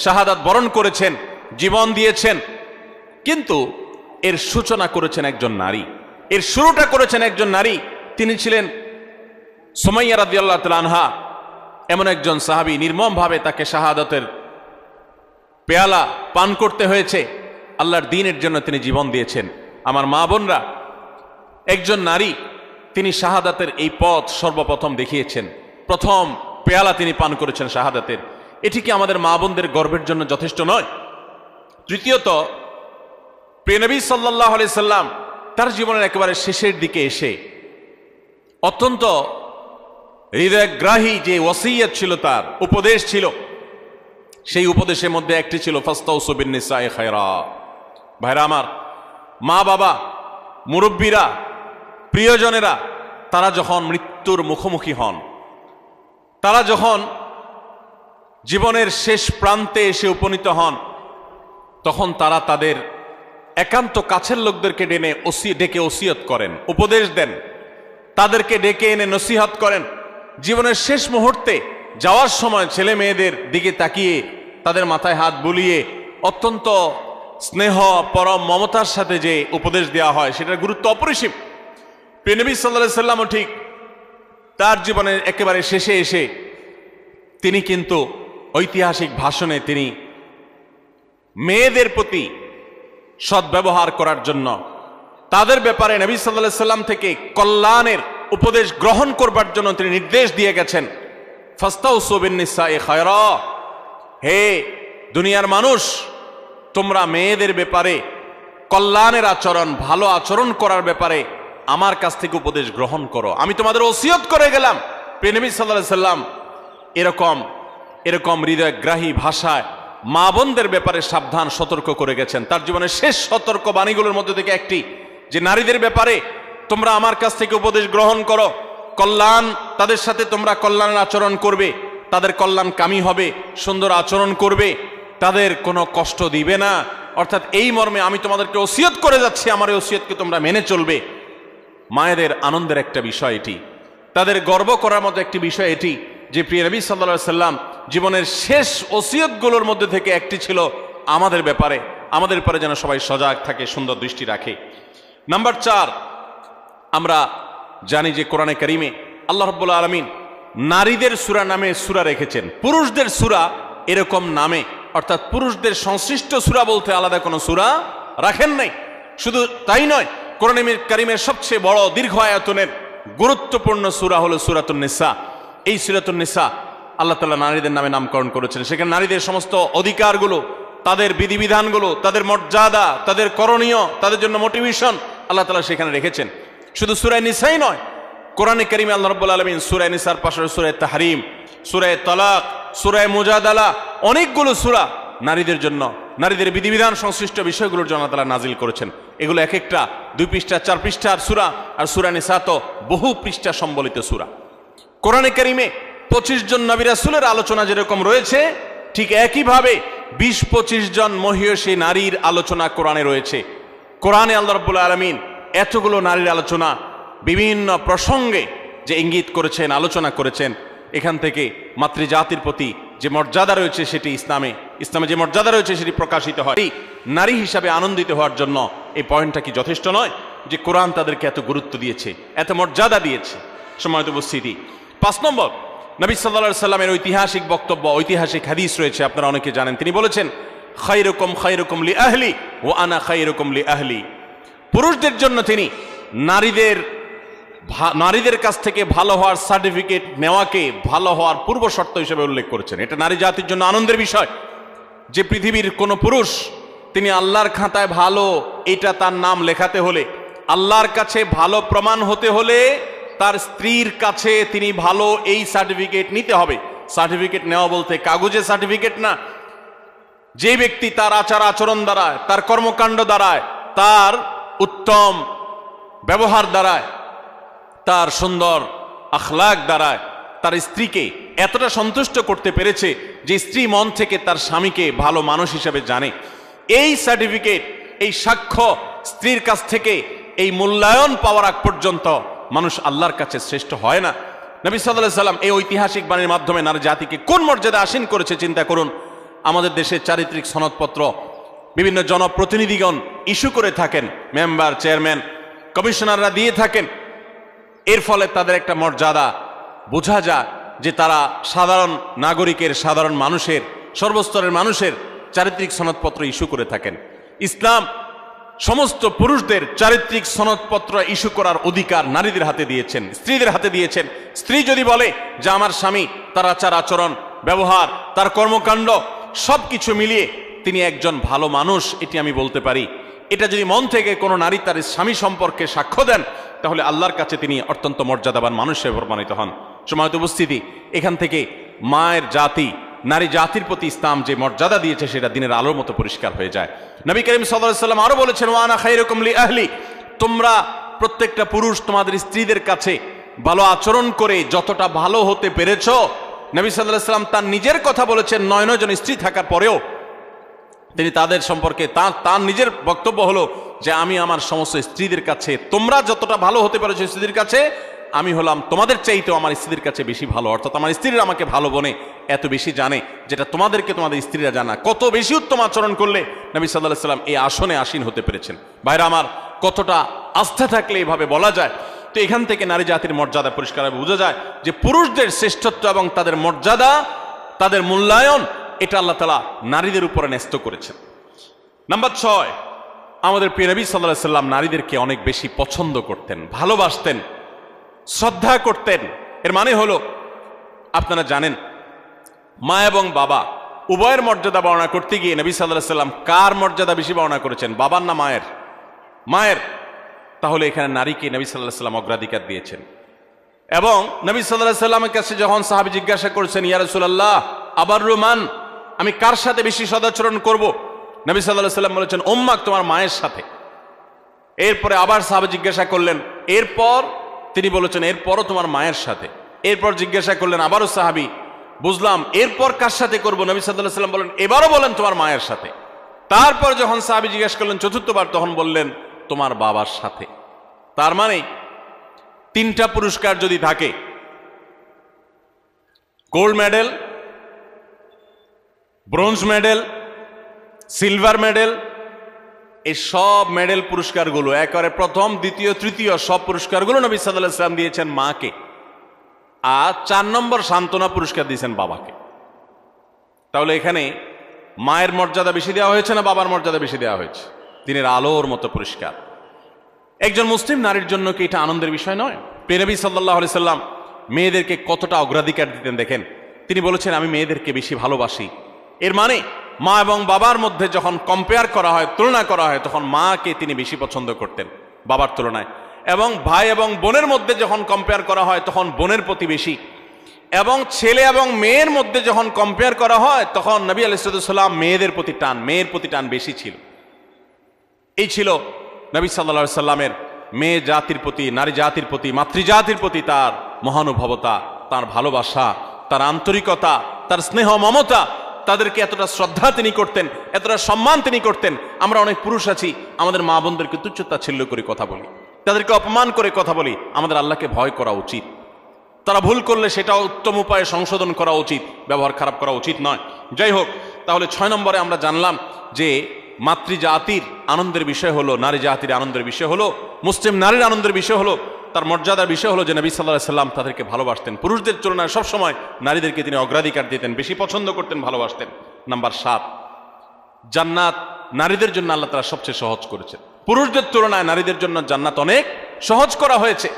Speaker 1: শাহাদাত বরণ করেছেন, জীবন দিয়েছেন, কিন্তু এর সূচনা করেছেন একজন নারী, এর শুরুটা করেছেন একজন নারী। তিনি ছিলেন সুমাইয়া রাদিয়াল্লাহু তাআলা আনহা, এমন একজন সাহাবী, নির্মমভাবে তাকে শাহাদাতের পেয়ালা পান করতে হয়েছে, আল্লাহর দ্বীনের জন্য তিনি জীবন দিয়েছেন। আমার মা বোনরা, একজন নারী, তিনি শাহাদাতের এই পথ সর্বপ্রথম দেখিয়েছেন, প্রথম পেয়ালা তিনি পান করেছেন শাহাদাতের। এটি কি আমাদের মা বোনদের গর্বের জন্য যথেষ্ট নয়? তৃতীয়ত, প্রিয়নবী সাল্লাল্লাহু আলাইহি সাল্লাম তার জীবনের একেবারে শেষের দিকে এসে অত্যন্ত হৃদয়গ্রাহী যে ওয়াসিয়ত ছিল, তার উপদেশ ছিল, সেই উপদেশের মধ্যে একটি ছিল ফাস্তাউসু বিন-নিসাই খায়রা। ভাইরা আমার, মা বাবা, মুরব্বীরা, প্রিয়জনেরা, তারা যখন মৃত্যুর মুখোমুখি হন, তারা যখন জীবনের শেষ প্রান্তে এসে উপনীত হন, তখন তারা তাদের একান্ত কাছের লোকদেরকে ডেকে ওসিয়ত করেন, উপদেশ দেন, তাদেরকে ডেকে এনে নসিহত করেন। জীবনের শেষ মুহূর্তে যাওয়ার সময় ছেলে মেয়েদের দিকে তাকিয়ে তাদের মাথায় হাত বুলিয়ে অত্যন্ত স্নেহ, পরম মমতার সাথে যে উপদেশ দেওয়া হয়, সেটার গুরুত্ব অপরিসীম। প্রিয়নবী সাল্লাল্লাহু আলাইহি ওয়াসাল্লামও ঠিক তার জীবনের একেবারে শেষে এসে তিনি কিন্তু ঐতিহাসিক ভাষণে তিনি মেয়েদের প্রতি সদ্ব্যবহার করার জন্য, তাদের ব্যাপারে নবী সাল্লাল্লাহু আলাইহি ওয়াসাল্লাম থেকে কল্যাণের উপদেশ গ্রহণ করবার জন্য তিনি নির্দেশ দিয়ে গেছেন, ফাস্তাউসু বিন-নিসাই খায়রা। হে দুনিয়ার মানুষ, তোমরা মেয়েদের ব্যাপারে কল্যাণের আচরণ, ভালো আচরণ করার ব্যাপারে আমার কাছ থেকে উপদেশ গ্রহণ করো, আমি তোমাদের ওসিয়ত করে গেলাম। প্রিয়নবী সাল্লাল্লাহু আলাইহি ওয়াসাল্লাম এরকম হৃদয়গ্রাহী ভাষায় মা বোনদের ব্যাপারে সাবধান সতর্ক করে গেছেন। তার জীবনের শেষ সতর্ক বাণীগুলোর মধ্যে থেকে একটি, যে নারীদের ব্যাপারে তোমরা আমার কাছ থেকে উপদেশ গ্রহণ করো, কল্যাণ, তাদের সাথে তোমরা কল্যাণের আচরণ করবে, তাদের কল্যাণকামী হবে, সুন্দর আচরণ করবে, তাদের কোনো কষ্ট দিবে না। অর্থাৎ এই মর্মে আমি তোমাদেরকে ওসিয়ত করে যাচ্ছি, আমার এই ওসিয়তকে তোমরা মেনে চলবে। মায়েদের আনন্দের একটা বিষয় এটি, তাদের গর্ব করার মতো একটি বিষয় এটি, যে প্রিয় নবী সাল্লাল্লাহু আলাইহি ওয়াসাল্লাম জীবনের শেষ ওসিয়তগুলোর মধ্যে থেকে একটি ছিল আমাদের ব্যাপারে যেন সবাই সজাগ থাকে, সুন্দর দৃষ্টি রাখে। নাম্বার 4, আমরা জানি যে কোরআনে কারিমে আল্লাহ রাব্বুল আলামিন নারীদের সূরা নামে সূরা রেখেছেন, পুরুষদের সূরা এরকম নামে, অর্থাৎ পুরুষদের সংশ্লিষ্ট সূরা বলতে আলাদা কোনো সূরা রাখেন নাই। শুধু তাই নয়, কোরআনে কারিমের সবচেয়ে বড় দীর্ঘ আয়াতনের গুরুত্বপূর্ণ সূরা হলো সূরাতুন নিসা। এই সূরাতুন নিসা আল্লাহ তাআলা নারীদের নামে নামকরণ করেছেন। সেখানে নারীদের সমস্ত অধিকারগুলো, তাদের বিধিবিধানগুলো, তাদের মর্যাদা, তাদের করণীয়, তাদের জন্য মোটিভেশন আল্লাহ তাআলা সেখানে রেখেছেন। শুধু সূরা নিসাই নয়, কোরআনে কারিমে আল্লাহ রাব্বুল আলামিন সূরা নিসার পাশে সূরা তাহরিম, সূরা তালাক, সূরা মুজাদালা, অনেকগুলো সূরা নারীদের জন্য, নারীদের বিধিবিধান সংশ্লিষ্ট বিষয়গুলোর জন্য আল্লাহ তাআলা নাজিল করেছেন। এগুলো এক একটা 2 পৃষ্ঠা 4 পৃষ্ঠার সূরা, আর সূরা নিসা তো বহু পৃষ্ঠা সম্বলিত সূরা। কোরআনে কারিমে 25 জন নবী রাসূলের আলোচনা যেরকম রয়েছে, ঠিক একইভাবে 20-25 জন মহিয়সী নারীর আলোচনা কোরআনে রয়েছে। কোরআনে আল্লাহ রাব্বুল আলামিন এতগুলো নারীর আলোচনা, বিভিন্ন প্রসঙ্গে যে ইঙ্গিত করেছেন, আলোচনা করেছেন, এখান থেকে মাতৃজাতির প্রতি যে মর্যাদা রয়েছে সেটি ইসলামে যে মর্যাদা রয়েছে সেটি প্রকাশিত হয়। এই নারী হিসাবে আনন্দিত হওয়ার জন্য এই পয়েন্টটা কি যথেষ্ট নয়, যে কোরআন তাদেরকে এত গুরুত্ব দিয়েছে, এত মর্যাদা দিয়েছে? সম্মানিত উপস্থিতি, 5 নম্বর, নবী সাল্লাল্লাহু আলাইহি সাল্লামের ঐতিহাসিক বক্তব্য, ঐতিহাসিক হাদিস রয়েছে, আপনারা অনেকে জানেন। তিনি বলেছেন, খায়রুকুম লি আহলি ওয়া আনা খায়রুকুম লি আহলি। পুরুষদের জন্য তিনি নারীদের নারীদের কাছ থেকে ভালো হওয়ার সার্টিফিকেট নেওয়াকে ভালো হওয়ার পূর্ব শর্ত হিসেবে উল্লেখ করেছেন। এটা নারী জাতির জন্য আনন্দের বিষয় যে পৃথিবীর কোনো পুরুষ তিনি আল্লাহর খাতায় ভালো এটা তার নাম লেখাতে হলে, আল্লাহর কাছে ভালো প্রমাণ হতে হলে তার স্ত্রীর কাছে তিনি ভালো এই সার্টিফিকেট নিতে হবে। সার্টিফিকেট নেওয়া বলতে কাগজে সার্টিফিকেট না। যে ব্যক্তি তার আচার আচরণ দ্বারায়, তার কর্মকাণ্ড দ্বারায়, তার উত্তম ব্যবহার দ্বারায়, তার সুন্দর আখলাক দ্বারায় তার স্ত্রীকে এতটা সন্তুষ্ট করতে পেরেছে যে স্ত্রী মন থেকে তার স্বামীকে ভালো মানুষ হিসেবে জানে, এই সার্টিফিকেট, এই সাক্ষ্য স্ত্রীর কাছ থেকে এই মূল্যায়ন পাওয়ার আগ পর্যন্ত মানুষ আল্লাহর কাছে শ্রেষ্ঠ হয় না। নবী সাল্লাল্লাহু আলাইহি সাল্লাম এই ঐতিহাসিক বাণীর মাধ্যমে নারী জাতিকে কোন মর্যাদা আসীন করেছে চিন্তা করুন। আমাদের দেশের চারিত্রিক সনদপত্র বিভিন্ন জনপ্রতিনিধিগণ ইস্যু করে থাকেন, মেম্বার, চেয়ারম্যান, কমিশনাররা দিয়ে থাকেন। এর ফলে তাদের একটা মর্যাদা বোঝা যায় যে তারা সাধারণ নাগরিকের, সাধারণ মানুষের, সর্বস্তরের মানুষের চারিত্রিক সনদপত্র ইস্যু করে থাকেন। ইসলাম সমস্ত পুরুষদের চারিত্রিক সনদপত্র ইস্যু করার অধিকার নারীদের হাতে দিয়েছেন, স্ত্রীদের হাতে দিয়েছেন। স্ত্রী যদি বলে যে আমার স্বামী, তার আচার আচরণ, ব্যবহার, তার কর্মকাণ্ড সবকিছু মিলিয়ে তিনি একজন ভালো মানুষ, এটি আমি বলতে পারি, এটা যদি মন থেকে কোনো নারী তার স্বামী সম্পর্কে সাক্ষ্য দেন, তাহলে আল্লাহর কাছে তিনি অত্যন্ত মর্যাদাবান মানুষ হিসেবে প্রমাণিত হন। সময়ত উপস্থিতি, এখান থেকে মায়ের জাতি, নারী জাতির প্রতি ইসলাম যে মর্যাদা দিয়েছে সেটা দিনের আলোর মতো পরিষ্কার হয়ে যায়। নবী করিম সাল্লাল্লাহু আলাইহি সাল্লাম আরো বলেছেন, ওয়া আনা খায়রুকুম লি আহলি, তোমরা প্রত্যেকটা পুরুষ তোমাদের স্ত্রীদের কাছে ভালো আচরণ করে যতটা ভালো হতে পেরেছ, নবী সাল্লাল্লাহু আলাইহি সাল্লাম তার নিজের কথা বলেছেন। 9 জন স্ত্রী থাকার পরেও তিনি তাদের সম্পর্কে তার নিজের বক্তব্য হলো যে আমি আমার সমস্ত স্ত্রীদের কাছে, তোমরা যতটা ভালো হতে পেরেছো স্ত্রীদের কাছে, আমি হলাম তোমাদের চাইতেও আমার স্ত্রীদের কাছে বেশি ভালো। অর্থাৎ আমার স্ত্রীরা আমাকে ভালো বনে এত বেশি জানে, যেটা তোমাদেরকে তোমাদের স্ত্রীরা জানা। কত বেশি উত্তম আচরণ করলে নবী সাল্লাল্লাহু আলাইহি সাল্লাম এই আসনে আসীন হতে পেরেছেন। ভাইরা আমার, কতটা আস্থা থাকলে এভাবে বলা যায়। তো এখান থেকে নারী জাতির মর্যাদা পরিষ্কারভাবে বোঝা যায় যে পুরুষদের শ্রেষ্ঠত্ব এবং তাদের মর্যাদা, তাদের মূল্যায়ন, এটা আল্লাহ তাআলা নারীদের উপরে ন্যস্ত করেছেন। নাম্বার 6, আমাদের প্রিয় নবী সাল্লাল্লাহু আলাইহি সাল্লাম নারীদেরকে অনেক বেশি পছন্দ করতেন, ভালোবাসতেন, শ্রদ্ধা করতেন। এর মানে হলো, আপনারা জানেন, মা এবং বাবা উভয়ের মর্যাদা বর্ণনা করতে গিয়ে নবী সাল্লাল্লাহু আলাইহি সাল্লাম কার মর্যাদা বেশি বর্ণনা করেছেন, বাবার না মায়ের? মায়ের। তাহলে এখানে নারীকে নবী সাল্লাল্লাহু আলাইহি সাল্লাম অগ্রাধিকার দিয়েছেন। এবং নবী সাল্লাল্লাহু আলাইহি সাল্লামের কাছে যখন সাহাবী জিজ্ঞাসা করেছেন, ইয়া রাসূলুল্লাহ আবাররু মান, আমি কার সাথে বেশি সদাচরণ করব? নবী সাল্লাল্লাহু আলাইহি সাল্লাম বলেছেন, উম্মাক, তোমার মায়ের সাথে। এরপরে আবার সাহাবী জিজ্ঞাসা করলেন, এরপর? তিনি বলেছেন, এরপরও তোমার মায়ের সাথে। এরপর জিজ্ঞাসা করলেন আবারও সাহাবী, বুঝলাম, এরপর কার সাথে করব? নবী সাল্লাল্লাহু আলাইহি সাল্লাম বলেন, এবারও বলেন তোমার মায়ের সাথে। তারপর যখন সাহাবী জিজ্ঞাসা করলেন চতুর্থবার, তখন বললেন তোমার বাবার সাথে। তার মানে 3টা পুরস্কার যদি থাকে, gold medal, bronze medal, silver medal, এই সব মেডেল পুরস্কারগুলো একেবারে প্রথম, দ্বিতীয়, তৃতীয় সব পুরস্কারগুলো নবী সাল্লাল্লাহু আলাইহি সাল্লাম দিয়েছেন মাকে। আর 4 নম্বর সান্ত্বনা পুরস্কার দিয়েছেন বাবাকে। তাহলে এখানে মায়ের মর্যাদা বেশি দেওয়া হয়েছে না বাবার মর্যাদা বেশি দেওয়া হয়েছে? দিনের আলোর মতো পরিষ্কার। একজন মুসলিম নারীর জন্য কি এটা আনন্দের বিষয় নয়? প্রিয় নবী সাল্লাল্লাহু আলাইহি সাল্লাম মেয়েদেরকে কতটা অগ্রাধিকার দিতেন দেখেন। তিনি বলেছেন, আমি মেয়েদেরকে বেশি ভালোবাসি। এর মানে মা এবং বাবার মধ্যে যখন কম্পেয়ার করা হয়, তুলনা করা হয়, তখন মাকে তিনি বেশি পছন্দ করতেন বাবার তুলনায়। এবং ভাই এবং বোনের মধ্যে যখন কম্পেয়ার করা হয়, তখন বোনের প্রতি বেশি। এবং ছেলে এবং মেয়ের মধ্যে যখন কম্পেয়ার করা হয়, তখন নবী আলাইহিস সালাম মেয়েদের প্রতি টান, মেয়ের প্রতি টান বেশি ছিল। এই ছিল নবী সাল্লাল্লাহু আলাইহি সাল্লামের মেয়ে জাতির প্রতি, নারী জাতির প্রতি, মাতৃজাতির প্রতি তার মহানুভবতা, তার ভালোবাসা, তার আন্তরিকতা, তার স্নেহ মমতা। তাদেরকে এতটা শ্রদ্ধা তিনি করতেন, এতটা সম্মান তিনি করতেন। আমরা অনেক পুরুষ আছি, আমাদের মা বোনদেরকে তুচ্ছতাচ্ছিল্য করে কথা বলি, তাদেরকে অপমান করে কথা বলি। আমাদের আল্লাহকে ভয় করা উচিত। তারা ভুল করলে সেটা উত্তম উপায়ে সংশোধন করা উচিত, ব্যবহার খারাপ করা উচিত নয়। যাই হোক, তাহলে 6 নম্বরে আমরা জানলাম যে মাতৃজাতির আনন্দের বিষয় হলো, নারী জাতির আনন্দের বিষয় হলো, মুসলিম নারীর আনন্দের বিষয় হলো, তার মর্যাদার বিষয় হলো যে নবী সাল্লাল্লাহু আলাইহি সাল্লাম তাদেরকে ভালোবাসতেন। পুরুষদের তুলনায় সবসময় নারীদেরকে তিনি অগ্রাধিকার দিতেন, বেশি পছন্দ করতেন, ভালোবাসতেন। নাম্বার 7, জান্নাত নারীদের জন্য আল্লাহ তাআলা সবচেয়ে সহজ করেছেন। পুরুষদের তুলনায় নারীদের জন্য জান্নাত অনেক সহজ করা হয়েছে।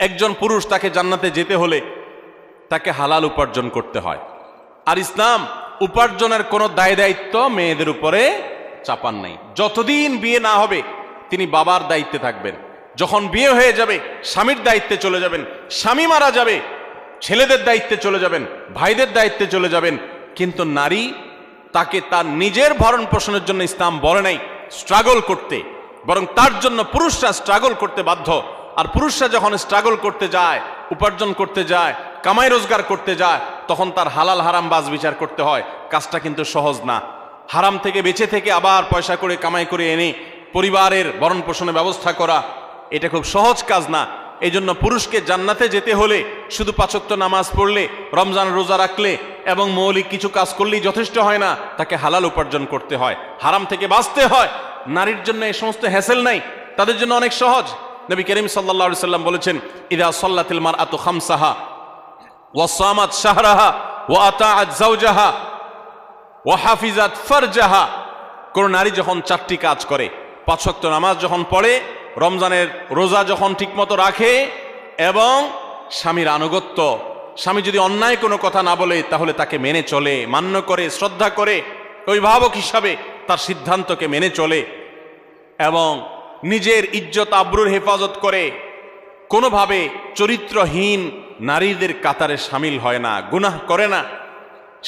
Speaker 1: একজন পুরুষ তাকে জান্নাতে যেতে হলে তাকে হালাল উপার্জন করতে হয়। আর ইসলাম উপার্জনের কোনো দায় দায়িত্ব মেয়েদের উপরে চাপান নাই। যতদিন বিয়ে না হবে তিনি বাবার দায়িত্বে থাকবেন। যখন বিয়ে হয়ে যাবে স্বামীর দায়িত্বে চলে যাবেন। স্বামী মারা যাবে ছেলেদের দায়িত্বে চলে যাবেন, ভাইদের দায়িত্বে চলে যাবেন। কিন্তু নারী, তাকে তার নিজের ভরণ পোষণের জন্য ইসলাম বলে নাই স্ট্রাগল করতে, বরং তার জন্য পুরুষরা স্ট্রাগল করতে বাধ্য। আর পুরুষরা যখন স্ট্রাগল করতে যায়, উপার্জন করতে যায়, কামাই রোজগার করতে যায়, তখন তার হালাল হারাম বাজ বিচার করতে হয়। কাজটা কিন্তু সহজ না। হারাম থেকে বেঁচে থেকে আবার পয়সা করে কামাই করে এনে পরিবারের ভরণ পোষণের ব্যবস্থা করা, এটা খুব সহজ কাজ না। এই জন্য পুরুষকে জান্নাতে যেতে হলে শুধু 5 ওয়াক্ত নামাজ পড়লে, রমজান রোজা রাখলে এবং মৌলিক কিছু কাজ করলেই যথেষ্ট হয় না, তাকে হালাল উপার্জন করতে হয়, হারাম থেকে বাঁচতে হয়। নারীর জন্য এই সমস্ত হ্যাসেল নাই, তাদের জন্য অনেক সহজ। নবী করিম সাল্লাল্লাহু আলাইহি সাল্লাম বলেছেন, ইযা সাল্লাতিল মারআতু খামসাহা ওয়া সামাত শাহরাহা ওয়া আতাআত যাওজাহা ওয়া হাফিজাত ফারজাহা। কোন নারী যখন 4টি কাজ করে, 5 ওয়াক্ত নামাজ যখন পড়ে, রমজানের রোজা যখন ঠিকমতো রাখে এবং স্বামীর আনুগত্য, স্বামী যদি অন্যায় কোনো কথা না বলে তাহলে তাকে মেনে চলে, মান্য করে, শ্রদ্ধা করে, অভিভাবক হিসাবে তার সিদ্ধান্তকে মেনে চলে এবং নিজের ইজ্জত আবরুর হেফাজত করে, কোনোভাবে চরিত্রহীন নারীদের কাতারে সামিল হয় না, গুনাহ করে না।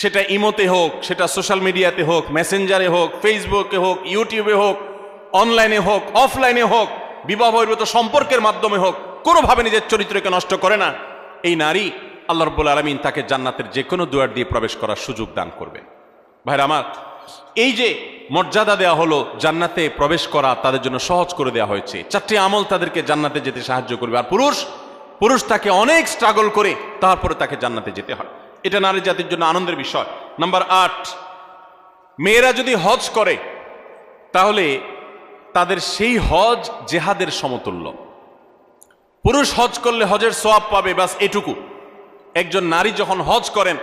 Speaker 1: সেটা ইমোতে হোক, সেটা সোশ্যাল মিডিয়াতে হোক, মেসেঞ্জারে হোক, ফেসবুকে হোক, ইউটিউবে হোক, অনলাইনে হোক, অফলাইনে হোক, বিবাহ বহির্ভূত সম্পর্কের মাধ্যমে হোক, কোনোভাবে নিজের চরিত্রকে নষ্ট করে না। এই নারী, আল্লাহ রাব্বুল আলামিন তাকে জান্নাতের যে কোনো দুয়ার দিয়ে প্রবেশ করার সুযোগ দান করবেন। ভাইরা আমার, এই যে মর্যাদা দেওয়া হলো, জান্নাতে প্রবেশ করা তাদের জন্য সহজ করে দেওয়া হয়েছে। 4টি আমল তাদেরকে জান্নাতে যেতে সাহায্য করবে। আর পুরুষ তাকে অনেক স্ট্রাগল করে তারপরে তাকে জান্নাতে যেতে হয়। এটা নারী জাতির জন্য আনন্দের বিষয়। নাম্বার 8, মেয়েরা যদি হজ করে তাহলে তাদের সেই হজ জেহাদের সমতুল্য। পুরুষ হজ করলে হজের সওয়াব পাবে, বাস এটুকু। একজন নারী যখন হজ করেন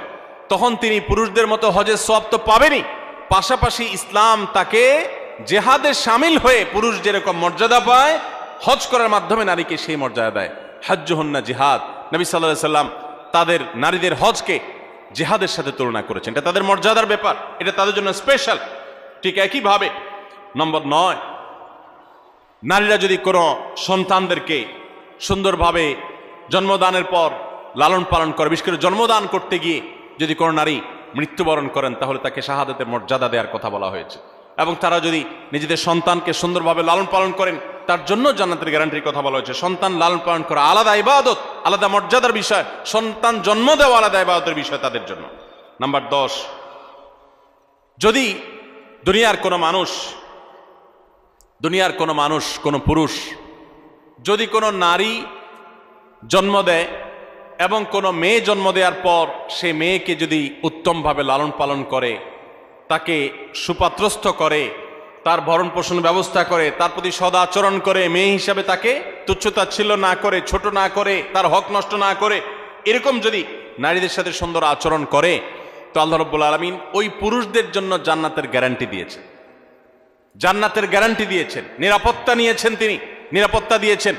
Speaker 1: তখন তিনি পুরুষদের মতো হজের সওয়াব তো পাবেনই, পাশাপাশি ইসলাম তাকে জেহাদে শামিল হয়ে পুরুষ যেরকম মর্যাদা পায়, হজ করার মাধ্যমে নারীকে সেই মর্যাদা দেয়। হজ্জুহুন্না জিহাদ। নবী সাল্লাল্লাহু আলাইহি সাল্লাম তাদের নারীদের হজকে জিহাদের সাথে তুলনা করেছেন। এটা তাদের মর্যাদার ব্যাপার, এটা তাদের জন্য স্পেশাল। ঠিক একইভাবে নম্বর 9, নারীরা যদি কোনো সন্তানদেরকে সুন্দরভাবে জন্মদানের পর লালন পালন করে, বিশেষ করে জন্মদান করতে গিয়ে যদি কোনো নারী মৃত্যুবরণ করেন তাহলে তাকে শাহাদাতের মর্যাদা দেওয়ার কথা বলা হয়েছে। এবং তারা যদি নিজেদের সন্তানকে সুন্দরভাবে লালন পালন করেন তার জন্য জান্নাতের গ্যারান্টির কথা বলা হয়েছে। সন্তান লালন পালন করা আলাদা ইবাদত, আলাদা মর্যাদার বিষয়। সন্তান জন্ম দেওয়া আলাদা ইবাদতের বিষয় তাদের জন্য। নাম্বার 10, যদি দুনিয়ার কোনো মানুষ, কোনো পুরুষ যদি কোনো নারী জন্ম দেয় এবং কোনো মেয়ে জন্ম দেওয়ার পর সে মেয়েকে যদি উত্তমভাবে লালন পালন করে, তাকে সুপাত্রস্থ করে, তার ভরণ পোষণ ব্যবস্থা করে, তার প্রতি সদাচরণ করে, মেয়ে হিসাবে তাকে তুচ্ছতাচ্ছিল্য না করে, ছোট না করে, তার হক নষ্ট না করে, এরকম যদি নারীদের সাথে সুন্দর আচরণ করে, তো আল্লাহ রাব্বুল আলামিন ওই পুরুষদের জন্য জান্নাতের গ্যারান্টি দিয়েছেন। জান্নাতের গ্যারান্টি দিয়েছেন, নিরাপত্তা নিয়েছেন, তিনি নিরাপত্তা দিয়েছেন,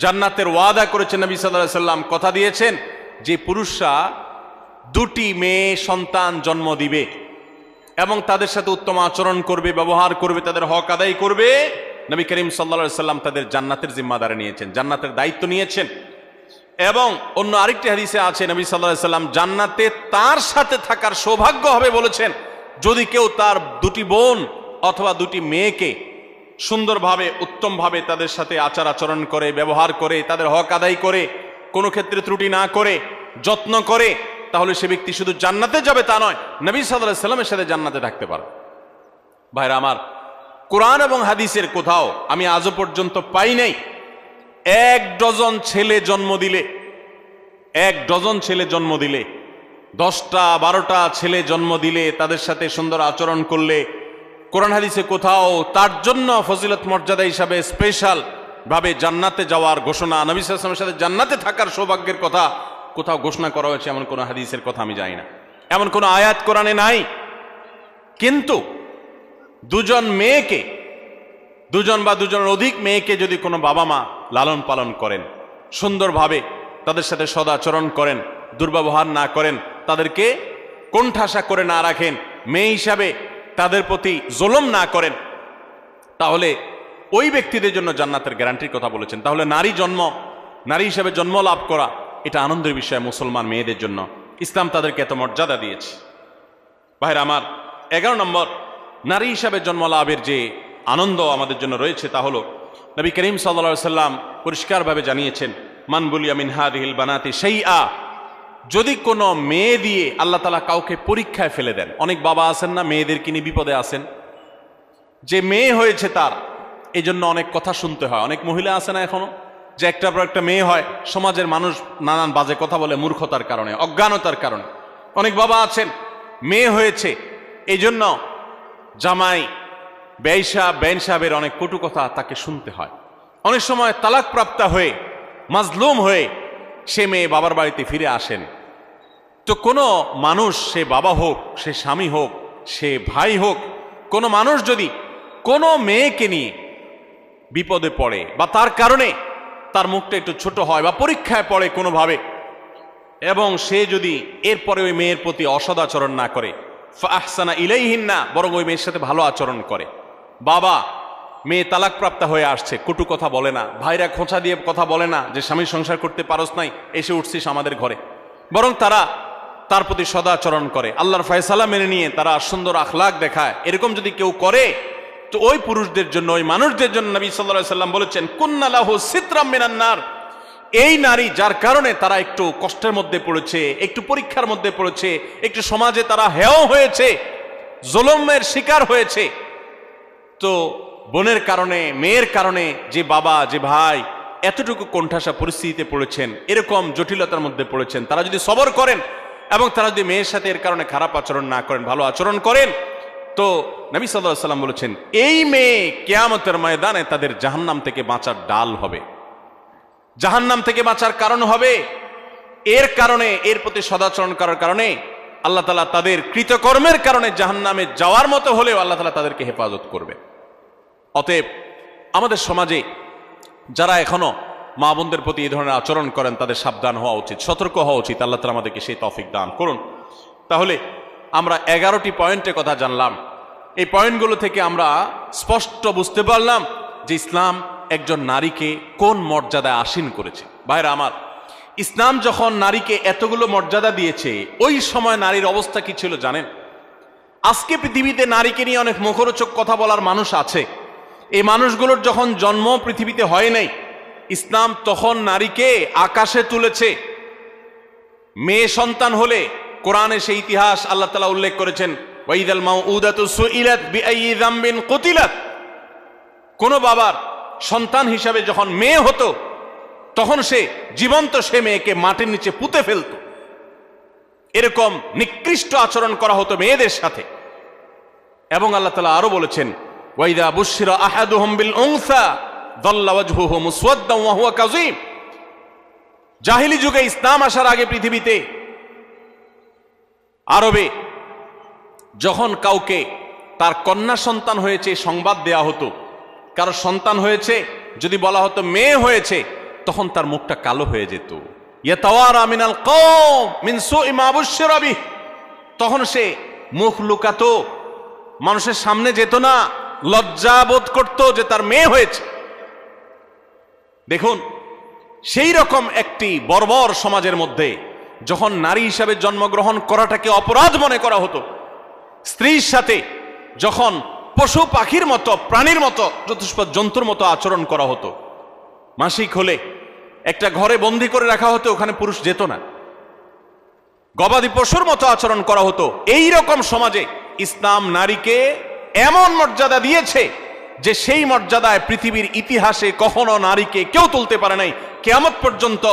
Speaker 1: জান্নাতের ওয়াদা করেছেন। নবী সাল্লাল্লাহু আলাইহি সাল্লাম কথা দিয়েছেন যে পুরুষরা 2টি মেয়ে সন্তান জন্ম দিবে এবং তাদের সাথে উত্তম আচরণ করবে, ব্যবহার করবে, তাদের হক আদায় করবে। নবী করিম সাল্লাল্লাহু আলাইহি সাল্লাম তাদের জান্নাতের জিম্মাদারি নিয়েছেন, জান্নাতের দায়িত্ব নিয়েছেন। এবং অন্য আরেকটি হাদিসে আছে নবী সাল্লাল্লাহু আলাইহি সাল্লাম জান্নাতে তার সাথে থাকার সৌভাগ্য হবে বলেছেন যদি কেউ তার 2টি বোন অথবা 2টি মেয়েকে সুন্দরভাবে, উত্তমভাবে তাদের সাথে আচার আচরণ করে, ব্যবহার করে, তাদের হক আদায় করে, কোনো ক্ষেত্রে ত্রুটি না করে, যত্ন করে, তাহলে সে ব্যক্তি শুধু জান্নাতে যাবে তা নয়, নবী সাল্লাল্লাহু আলাইহি সাল্লামের সাথে জান্নাতে থাকতে পারে। ভাইরা আমার, কোরআন এবং হাদিসের কোথাও আমি আজও পর্যন্ত পাই নাই 1 ডজন ছেলে জন্ম দিলে, 1 ডজন ছেলে জন্ম দিলে, 10টা 12টা ছেলে জন্ম দিলে, তাদের সাথে সুন্দর আচরণ করলে, কোরআন হাদিসে কোথাও তার জন্য ফজিলত মর্যাদা হিসাবে স্পেশাল ভাবে জান্নাতে যাওয়ার ঘোষণা, নবী সাল্লাল্লাহু আলাইহি ওয়াসাল্লামের সাথে জান্নাতে থাকার সৌভাগ্যের কথা কোথাও ঘোষণা করা হয়েছে এমন কোন হাদিসের কথা আমি জানি না, এমন কোন আয়াত কোরআনে নাই। কিন্তু 2জন মেয়েকে, 2জন বা 2জনের অধিক মেয়েকে যদি কোনো বাবা মা লালন পালন করেন, সুন্দরভাবে তাদের সাথে সদাচরণ করেন, দুর্ব্যবহার না করেন, তাদেরকে কোণঠাসা করে না রাখেন, মেয়ে হিসাবে তাদের প্রতি জুলুম না করেন, তাহলে ওই ব্যক্তিদের জন্য জান্নাতের গ্যারান্টির কথা বলেছেন। তাহলে নারী হিসাবে জন্ম লাভ করা এটা আনন্দের বিষয় মুসলমান মেয়েদের জন্য। ইসলাম তাদেরকে এত মর্যাদা দিয়েছে। ভাইরা আমার, 11 নম্বর নারী হিসাবে জন্ম লাভের যে আনন্দ আমাদের জন্য রয়েছে তা হলো নবী করিম সাল্লাল্লাহু আলাইহি সাল্লাম পরিষ্কারভাবে জানিয়েছেন, মান বুলিয়া মিন হাদিহিল বানাতি শাইআ, যদি কোনো মেয়ে দিয়ে আল্লাহ তাআলা কাউকে পরীক্ষায় ফেলে দেন। অনেক বাবা আছেন না, মেয়েদেরকে নিয়ে বিপদে আছেন, যে মেয়ে হয়েছে তার এই জন্য অনেক কথা শুনতে হয়। অনেক মহিলা আছে না এখনো, যে একটার পর একটা মেয়ে হয়, সমাজের মানুষ নানান বাজে কথা বলে মূর্খতার কারণে, অজ্ঞানতার কারণে। অনেক বাবা আছেন মেয়ে হয়েছে এই জন্য জামাই বেন সাহেবের অনেক কটু কথা তাকে শুনতে হয়। অনেক সময় তালাক প্রাপ্ত হয়ে মাজলুম হয়ে সে মেয়ে বাবার বাড়িতে ফিরে আসেন। তো কোনো মানুষ, সে বাবা হোক, সে স্বামী হোক, সে ভাই হোক, কোনো মানুষ যদি কোনো মেয়েকে নিয়ে বিপদে পড়ে বা তার কারণে তার মুখটা একটু ছোট হয় বা পরীক্ষায় পড়ে কোনোভাবে, এবং সে যদি এরপরে ওই মেয়ের প্রতি অসদাচরণ না করে, ফাহসানা ইলাইহিন্না, বরং ওই মেয়ের সাথে ভালো আচরণ করে। বাবা, মেয়ে তালাক প্রাপ্ত হয়ে আসছে, কটু কথা বলে না, ভাইরা খোঁচা দিয়ে কথা বলে না যে স্বামী সংসার করতে পারস নাই, এসে উঠছিস আমাদের ঘরে, বরং তারা তার প্রতি সদাচরণ করে, আল্লাহর ফয়সালা মেনে নিয়ে তারা সুন্দর আখলাক দেখায়। এরকম যদি কেউ করে তো ওই পুরুষদের জন্য, ওই মানুষদের জন্য নবী সাল্লাল্লাহু আলাইহি সাল্লাম বলেছেন, কুন্না লাহু সিতরাম মিনান নার, এই নারী যার কারণে তারা একটু কষ্টের মধ্যে পড়েছে, একটু পরীক্ষার মধ্যে পড়েছে, একটু সমাজে তারা হেয় হয়েছে, জুলুমের শিকার হয়েছে, তো বোনের কারণে, মেয়ের কারণে যে বাবা, যে ভাই এতটুকু কোণঠাসা পরিস্থিতিতে পড়েছেন, এরকম জটিলতার মধ্যে পড়েছেন, তারা যদি সবর করেন এবং তারা যদি মেয়ের সাথে এর কারণে খারাপ আচরণ না করেন, ভালো আচরণ করেন, তো নবী সাল্লাল্লাহু আলাইহি সাল্লাম বলেছেন এই মেয়ে কিয়ামতের ময়দানে তাদের জাহান্নাম থেকে বাঁচার ডাল হবে, জাহান্নাম থেকে বাঁচার কারণ হবে। এর কারণে, এর প্রতি সদাচরণ করার কারণে আল্লাহ তাআলা তাদের কৃতকর্মের কারণে জাহান্নামে যাওয়ার মতো হলেও আল্লাহ তাআলা তাদেরকে হেফাজত করবে। অতএব আমাদের সমাজে যারা এখনো মা বোনদের প্রতি এই ধরনের আচরণ করেন তাদের সাবধান হওয়া উচিত, সতর্ক হওয়া উচিত। আল্লাহ তাআলা আমাদেরকে সেই তৌফিক দান করুন। তাহলে আমরা 11টি পয়েন্টের কথা জানলাম। এই পয়েন্টগুলো থেকে আমরা স্পষ্ট বুঝতে পারলাম যে ইসলাম একজন নারীকে কোন মর্যাদায় আসীন করেছে। ভাইরা আমার, ইসলাম যখন নারীকে এতগুলো মর্যাদা দিয়েছে, ওই সময় নারীর অবস্থা কি ছিল জানেন? আজকে পৃথিবীতে নারীকে নিয়ে অনেক মুখরোচক কথা বলার মানুষ আছে। এই মানুষগুলোর যখন জন্ম পৃথিবীতে হয় নাই, ইসলাম তখন নারীকে আকাশে তুলেছে। মেয়ে সন্তান হলে কোরআনে সেই ইতিহাস আল্লাহ তাআলা উল্লেখ করেছেন, ওয়াইদাল মাউউদাতু সুইলাত বিআইয়ি যামবিন কুতিলাত। কোন বাবার সন্তান হিসাবে যখন মেয়ে হতো তখন সে জীবন্ত সে মেয়েকে মাটির নিচে পুঁতে ফেলত। এরকম নিকৃষ্ট আচরণ করা হতো মেয়েদের সাথে। এবং আল্লাহ তাআলা আরো বলেছেন, ওয়াইদা বুশিরা আহাদুহুম বিল উনসা যাল্লা ওয়াজহুহু মুসওয়াদ্দান ওয়া হুয়া কাযীম। জাহিলি যুগে, ইসলাম আসার আগে পৃথিবীতে আরবে যখন কাউকে তার কন্যা সন্তান হয়েছে সংবাদ দেয়া হতো, কারো সন্তান হয়েছে যদি বলা হতো মেয়ে হয়েছে, তখন তার মুখটা কালো হয়ে যেত। ইয়াতাওয়ারা মিনাল কওম মিন সুই মা বুশিরা বিহি, তখন সে মুখ লুকাতো, মানুষের সামনে যেত না, লজ্জা বোধ করত যে তার মেয়ে হয়েছে। দেখুন, সেই রকম একটি বর্বর সমাজের মধ্যে যখন নারী হিসাবে জন্মগ্রহণ করাটাকে অপরাধ মনে করা হতো, স্ত্রীর সাথে যখন পশু পাখির মতো, প্রাণীর মতো, চতুষ্পদ জন্তুর মতো আচরণ করা হতো, মাসিক হলে একটা ঘরে বন্দি করে রাখা হতো, ওখানে পুরুষ যেত না, গবাদি পশুর মতো আচরণ করা হতো, এই রকম সমাজে ইসলাম নারীকে এমন মর্যাদা দিয়েছে যে সেই মর্যাদায় পৃথিবীর ইতিহাসে কখনো নারীকে কেউ তুলতে পারে নাই। কিয়ামত পর্যন্ত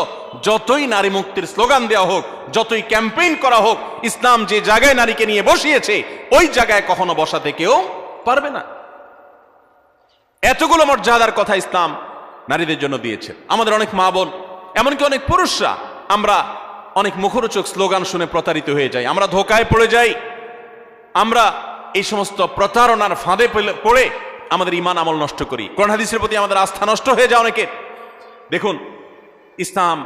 Speaker 1: যতই নারী মুক্তির স্লোগান দেওয়া হোক, যতই ক্যাম্পেইন করা হোক, ইসলাম যে জায়গায় নারীকে নিয়ে বসিয়েছে ওই জায়গায় কখনো বসাতে কেউ পারবে না। এতগুলো মর্যাদার কথা ইসলাম নারীদের জন্য দিয়েছে। আমাদের অনেক মা বোন, এমনকি অনেক পুরুষরা, আমরা অনেক মুখরোচক স্লোগান শুনে প্রতারিত হয়ে যাই, আমরা ধোকায় পড়ে যাই, আমরা এই সমস্ত প্রতারণার ফাঁদে পড়ে আমাদের ঈমান আমল নষ্ট করি, কোরআন হাদিসের প্রতি আমাদের আস্থা নষ্ট হয়ে যায় অনেকের। দেখুন, ইসলাম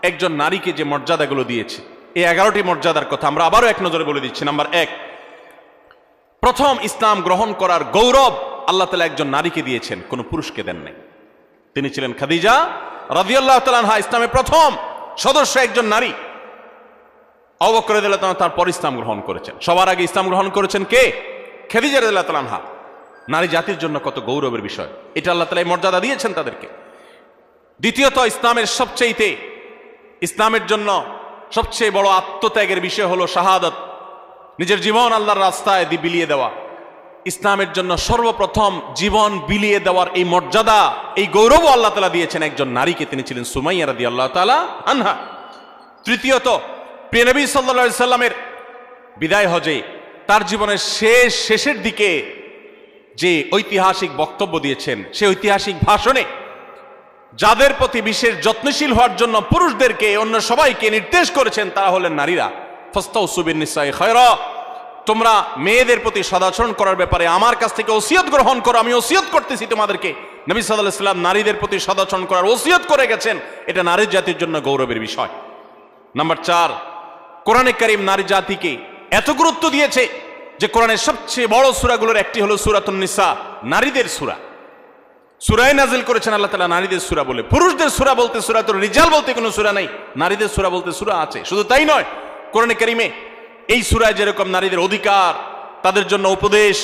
Speaker 1: একজন নারীকে যে মর্যাদাগুলো দিয়েছে, এই 11টি মর্যাদার কথা আমরা আবারও এক নজরে বলে দিচ্ছি। নাম্বার 1, প্রথম ইসলাম গ্রহণ করার গৌরব আল্লাহ তাআলা একজন নারীকে দিয়েছেন, কোন পুরুষকে দেন নাই। তিনি ছিলেন খাদিজা রাদিয়াল্লাহু তাআলা আনহা, ইসলামের প্রথম সদস্য একজন নারী। আবু বকর রাদিয়াল্লাহু তাআলা তারপর ইসলাম গ্রহণ করেছেন। সবার আগে ইসলাম গ্রহণ করেছেন কে? খাদিজা রাদিয়াল্লাহু তাআলা আনহা। নারী জাতির জন্য কত গৌরবের বিষয়, এটা আল্লাহ তাআলা এই মর্যাদা দিয়েছেন তাদেরকে। দ্বিতীয়ত, ইসলামের জন্য সবচেয়ে বড় আত্মত্যাগের বিষয় হলো শাহাদাত, নিজের জীবন আল্লাহর রাস্তায় বিলিয়ে দেওয়া। ইসলামের জন্য সর্বপ্রথম জীবন বিলিয়ে দেওয়ার এই মর্যাদা, এই গৌরব আল্লাহ তাআলা দিয়েছেন একজন নারীকে, তিনি ছিলেন সুমাইয়া রাদিয়াল্লাহু তাআলা আনহা। তৃতীয়ত, প্রিয় নবী সাল্লাল্লাহু আলাইহি সাল্লামের বিদায় হজে তার জীবনের শেষের দিকে যে ঐতিহাসিক বক্তব্য দিয়েছেন, সেই ঐতিহাসিক ভাষণে যাদের প্রতি বিশেষ যত্নশীল হওয়ার জন্য পুরুষদেরকে অন্য সবাইকে নির্দেশ করেছেন, তারা হলেন নারীরা। ফাস্তাউসু বিন-নিসাই খায়রা, তোমরা মেয়েদের প্রতি সদাচরণ করার ব্যাপারে আমার কাছ থেকে ওসিয়ত গ্রহণ করো, আমি ওসিয়ত করতেছি তোমাদেরকে। নবী সাল্লাল্লাহু আলাইহি সাল্লাম নারীদের প্রতি সদাচরণ করার ওসিয়ত করে গেছেন, এটা নারী জাতির জন্য গৌরবের বিষয়। নাম্বার 4, কোরআনে কারীম নারী জাতিকে এত গুরুত্ব দিয়েছে যে কোরআনের সবচেয়ে বড় সূরাগুলোর একটি হলো সূরাতুন নিসা, নারীদের সূরা। সূরায়ে নাজিল করেছেন আল্লাহ তাআলা নারীদের সূরা বলে। পুরুষদের সূরা বলতে সূরাতুর রিজাল বলতে কোনো সূরা নাই, নারীদের সূরা বলতে সূরা আছে। শুধু তাই নয়, কোরআনে কারীমে এই সূরায় যেরকম নারীদের অধিকার, তাদের জন্য উপদেশ,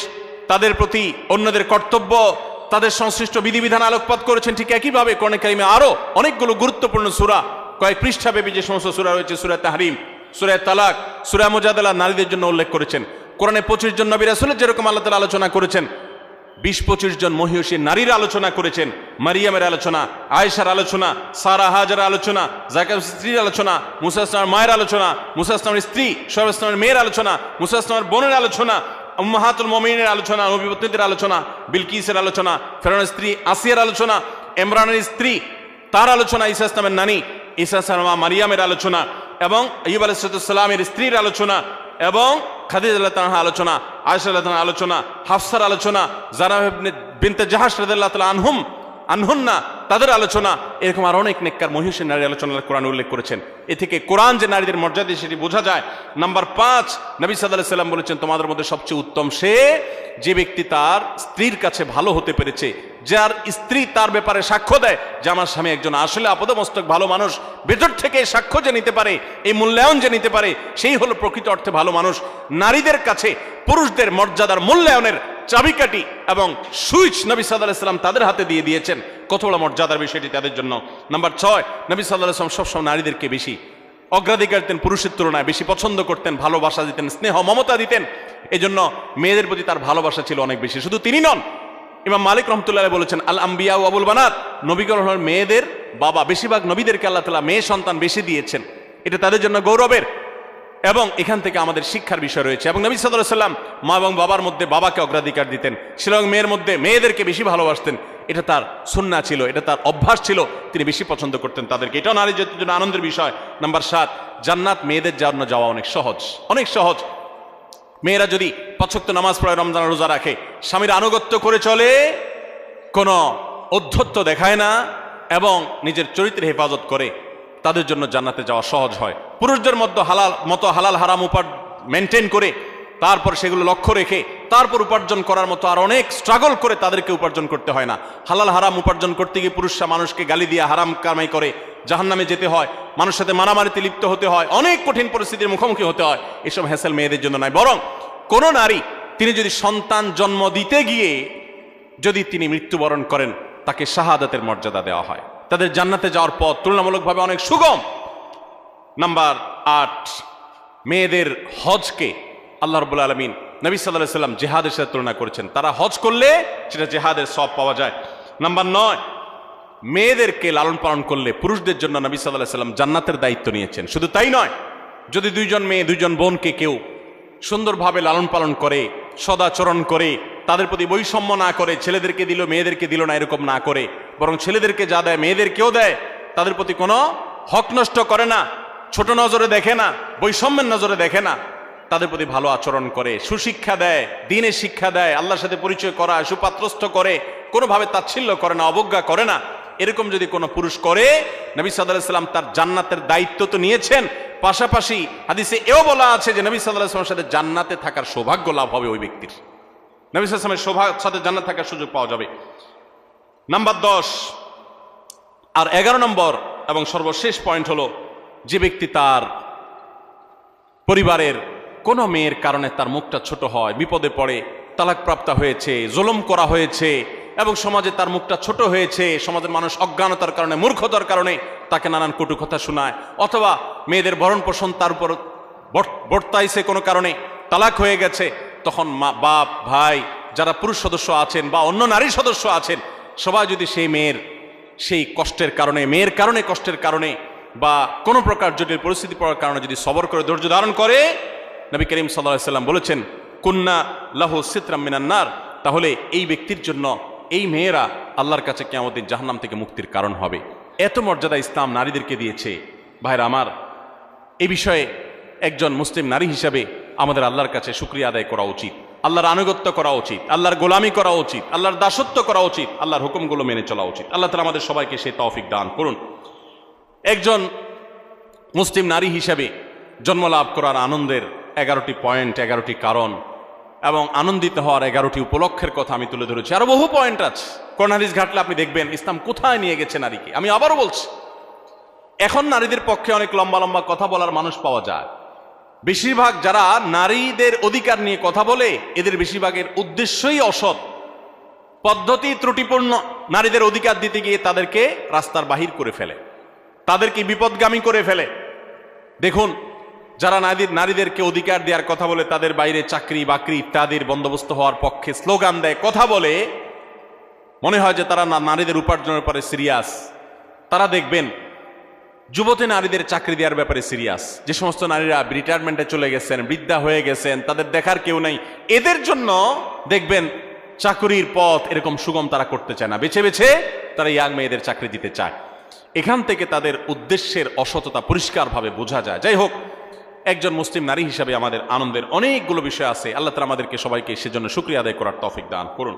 Speaker 1: তাদের প্রতি অন্যদের কর্তব্য, তাদের সংশ্লিষ্ট বিধিবিধান আলোকপাত করেছেন, ঠিক একইভাবে কোরআনে কারীমে আরো অনেকগুলো গুরুত্বপূর্ণ সূরা, কয়েক পৃষ্ঠাব্যাপী যে সমস্ত সূরা রয়েছে, সূরা তাহরিম, সূরা তালাক, সূরা মুজাদালা, নারীদের জন্য উল্লেখ করেছেন। কোরআনে 25 জন নবী রাসূলের যেরকম আল্লাহ তাআলা আলোচনা করেছেন, 20-25 জন মহিষী নারীর আলোচনা করেছেন। মারিয়ামের আলোচনা, আয়েশার আলোচনা, সারা হাজারের আলোচনা, যাকারিয়ার স্ত্রীর আলোচনা, মুসা ইসলামের মায়ের আলোচনা, মুসা ইসলামের স্ত্রী শুআয়ব ইসলামের মেয়ের আলোচনা, মুসা ইসলামের বোনের আলোচনা, উম্মাহাতুল মুমিনিনের আলোচনা, নবীপতিদের আলোচনা, বিলকিসের আলোচনা, ফেরাউনের স্ত্রী আসিয়ার আলোচনা, ইমরানের স্ত্রী তার আলোচনা, ঈসা ইসলামের নানী ঈসা ইসলাম মারিয়ামের আলোচনা, এবং আইয়ুব আলাইহিস সালামের স্ত্রীর আলোচনা, এবং খাদিজা রাদিয়াল্লাহু তাআলা আলোচনা, আয়েশা রাদিয়াল্লাহু তাআলা আলোচনা, হাফসার আলোচনা, যারাহ বিনতে জাহাশ রাদিয়াল্লাহু তাআলা আনহুন্না তাদের আলোচনা, এরকম আর অনেক নেককার মহিষী নারীর আলোচনা কোরআন উল্লেখ করেছেন। এ থেকে কোরআন যে নারীদের মর্যাদা সেটি বোঝা যায়। নাম্বার 5, নবী সাল্লাল্লাহু আলাইহি সাল্লাম বলেছেন, তোমাদের মধ্যে সবচেয়ে উত্তম সে যে ব্যক্তি তার স্ত্রীর কাছে ভালো হতে পেরেছে, যার স্ত্রী তার ব্যাপারে সাক্ষ্য দেয় যে আমার স্বামী একজন আসলে আপাদমস্তক ভালো মানুষ, ভেতর থেকে সাক্ষ্য যে নিতে পারে, এই মূল্যায়ন যে নিতে পারে, সেই হলো প্রকৃত অর্থে ভালো মানুষ। নারীদের কাছে পুরুষদের মর্যাদার মূল্যায়নের চাবিকাঠি এবং সুইচ নবী সাল্লাল্লাহু আলাইহি সাল্লাম তাদের হাতে দিয়ে দিয়েছেন। কত বড় মর্যাদার বিষয়টি তাদের জন্য। নাম্বার 6, নবী সাল্লাল্লাহু আলাইহি সাল্লাম সবসময় নারীদেরকে বেশি অগ্রাধিকার দিতেন, পুরুষের তুলনায় বেশি পছন্দ করতেন, ভালোবাসা দিতেন, স্নেহ মমতা দিতেন। এজন্য মেয়েদের প্রতি তার ভালোবাসা ছিল অনেক বেশি। শুধু তিনি নন, ইমাম মালিক রাহমাতুল্লাহ আলাইহি বলেছেন, আল আম্বিয়া ওয়া আবুল বানাত, নবীগণ হলেন মেয়েদের বাবা। বেশিরভাগ নবীদেরকে আল্লাহ তাআলা মেয়ে সন্তান বেশি দিয়েছেন, এটা তাদের জন্য গৌরবের। এবং এখান থেকে আমাদের শিক্ষার বিষয় রয়েছে। এবং নবী সাল্লাল্লাহু আলাইহি সাল্লাম মা এবং বাবার মধ্যে বাবাকে অগ্রাধিকার দিতেন, এবং মেয়ের মধ্যে মেয়েদেরকে বেশি ভালোবাসতেন। এটা তার সুন্নাহ ছিল, এটা তার অভ্যাস ছিল, তিনি বেশি পছন্দ করতেন তাদেরকে। এটাও নারীর জন্য আনন্দের বিষয়। নাম্বার 7, জান্নাত মেয়েদের জন্য যাওয়া অনেক সহজ, অনেক সহজ। মেয়েরা যদি 5 ওয়াক্ত নামাজ পড়ে, রমজান রোজা রাখে, স্বামীর আনুগত্য করে চলে, কোনো ঔদ্ধত্য দেখায় না, এবং নিজের চরিত্রের হেফাজত করে, তাদের জন্য জান্নাতে যাওয়া সহজ হয়। পুরুষদের মধ্যে হালাল হারাম মেনটেন করে, তারপর সেগুলো লক্ষ্য রেখে তারপর উপার্জন করার মতো আর অনেক স্ট্রাগল করে তাদেরকে উপার্জন করতে হয় না। হালাল হারাম উপার্জন করতে গিয়ে পুরুষরা মানুষকে গালি দিয়ে হারাম কামাই করে জাহান্নামে যেতে হয়, মানুষের সাথে মারামারিতে লিপ্ত হতে হয়, অনেক কঠিন পরিস্থিতির মুখোমুখি হতে হয়। এসব হ্যাসেল মেয়েদের জন্য নয়। বরং কোন নারী তিনি যদি সন্তান জন্ম দিতে গিয়ে যদি তিনি মৃত্যুবরণ করেন, তাকে শাহাদাতের মর্যাদা দেওয়া হয়, তাদের জান্নাতে যাওয়ার পথ তুলনামূলকভাবে অনেক সুগম। নাম্বার 8, মেয়েদের হজকে আল্লাহ রাব্বুল আলামিন নবী সাল্লাল্লাহু আলাইহি সাল্লাম জিহাদের সাথে তুলনা করেছেন। তারা হজ করলে সেটা জিহাদের সওয়াব পাওয়া যায়। নাম্বার 9, মেয়েদেরকে লালন পালন করলে পুরুষদের জন্য নবী সাল্লাল্লাহু আলাইহি সাল্লাম জান্নাতের দায়িত্ব নিয়েছেন। শুধু তাই নয়, যদি 2 জন মেয়ে 2 জন বোনকে কেউ সুন্দরভাবে লালন পালন করে, সদাচরণ করে, তাদের প্রতি বৈষম্য না করে, ছেলেদেরকে দিল মেয়েদেরকে দিল না এরকম না করে, বরং ছেলেদেরকে যা দেয় মেয়েদেরকেও দেয়, তাদের প্রতি কোনো হক নষ্ট করে না, ছোট নজরে দেখে না, বৈষম্যের নজরে দেখে না, তাদের প্রতি ভালো আচরণ করে, সুশিক্ষা দেয়, দ্বীনের শিক্ষা দেয়, আল্লাহর সাথে পরিচয় করায়, সুপাত্রস্থ করে, কোনোভাবে তাচ্ছিল্য করে না, অবজ্ঞা করে না, এরকম যদি কোনো পুরুষ করে, নবী সাল্লাল্লাহু আলাইহি ওয়াসাল্লাম তার জান্নাতের দায়িত্ব তো নিয়েছেন, পাশাপাশি হাদিসে এও বলা আছে যে নবী সাল্লাল্লাহু আলাইহি ওয়াসাল্লামের সাথে জান্নাতে থাকার সৌভাগ্য লাভ হবে ওই ব্যক্তির। নবী সাল্লাল্লাহু আলাইহি ওয়াসাল্লামের সাথে জান্নাত থাকার সুযোগ পাওয়া যাবে। নাম্বার 10 আর 11 নম্বর এবং সর্বশেষ পয়েন্ট হলো, যে ব্যক্তি তার পরিবারের কোনো মেয়ের কারণে তার মুখটা ছোট হয়, বিপদে পড়ে, তালাকপ্রাপ্ত হয়েছে, জুলুম করা হয়েছে এবং সমাজে তার মুখটা ছোট হয়েছে, সমাজের মানুষ অজ্ঞানতার কারণে, মূর্খতার কারণে তাকে নানান কটু কথা শোনায়, অথবা মেয়েদের ভরণ পোষণ তার উপর বর্তাইছে কোনো কারণে, তালাক হয়ে গেছে, তখন মা, বাপ, ভাই, যারা পুরুষ সদস্য আছেন বা অন্য নারী সদস্য আছেন, সবাই যদি সেই মেয়ের সেই কষ্টের কারণে, মেয়ের কারণে, কষ্টের কারণে বা কোনো প্রকার জটিল পরিস্থিতি পড়ার কারণে যদি সবর করে ধৈর্য ধারণ করে, নবী করিম সাল্লাল্লাহু আলাইহি ওয়াসাল্লাম বলেছেন কুন্না লাহু সিতরাম মিনান নার, তাহলে এই ব্যক্তির জন্য এই মেয়েরা আল্লাহর কাছে কিয়ামতের দিন জাহান্নাম থেকে মুক্তির কারণ হবে। এত মর্যাদা ইসলাম নারীদেরকে দিয়েছে। ভাইরা আমার, এই বিষয়ে একজন মুসলিম নারী হিসাবে আমাদের আল্লাহর কাছে শুকরিয়া আদায় করা উচিত, আল্লাহর আনুগত্য করা উচিত, আল্লাহর গোলামি করা উচিত, আল্লাহর দাসত্ব করা উচিত, আল্লাহর হুকুমগুলো মেনে চলা উচিত। আল্লাহ তাআলা আমাদের সবাইকে সেই তৌফিক দান করুন। একজন মুসলিম নারী হিসাবে জন্মলাভ করার আনন্দের 11টি পয়েন্ট, 11টি কারণ এবং আনন্দিত হওয়ার 11টি উপলক্ষের কথা আমি তুলে ধরেছি। আরো বহু পয়েন্ট আছে, কোরআন হাদিস ঘাটলে আপনি দেখবেন ইসলাম কোথায় নিয়ে গেছে নারীকে। আমি আবারও বলছি, এখন নারীদের পক্ষে অনেক লম্বা লম্বা কথা বলার মানুষ পাওয়া যায়। বেশিরভাগ যারা নারীদের অধিকার নিয়ে কথা বলে, এদের বেশিরভাগের উদ্দেশ্যই অসৎ, পদ্ধতি ত্রুটিপূর্ণ। নারীদের অধিকার দিতে গিয়ে তাদেরকে রাস্তার বাহির করে ফেলে, তাদেরকে বিপদগামী করে ফেলে। দেখুন, যারা নারীদেরকে অধিকার দেওয়ার কথা বলে, তাদের বাইরে চাকরি বাকরি ইত্যাদির বন্দোবস্ত হওয়ার পক্ষে স্লোগান দেয়, কথা বলে, মনে হয় যে তারা নারীদের উপার্জনের পরে সিরিয়াস। তারা দেখবেন যুবতী নারীদের চাকরি দেওয়ার ব্যাপারে সিরিয়াস। যে সমস্ত নারীরা রিটায়ারমেন্টে চলে গেছেন, বৃদ্ধা হয়ে গেছেন, তাদের দেখার কেউ নাই, এদের জন্য দেখবেন চাকরির পথ এরকম সুগম তারা করতে চায় না, বেছে বেছে তারা ইয়াং মেয়েদের চাকরি দিতে চায়। এখান থেকে তাদের উদ্দেশ্যের অসততা পরিষ্কারভাবে বোঝা যায়। যাই হোক, একজন মুসলিম নারী হিসাবে আমাদের আনন্দের অনেকগুলো বিষয় আছে। আল্লাহ তাআলা আমাদেরকে সবাইকে সেজন্য শুকরিয়া আদায় করার তৌফিক দান করুন।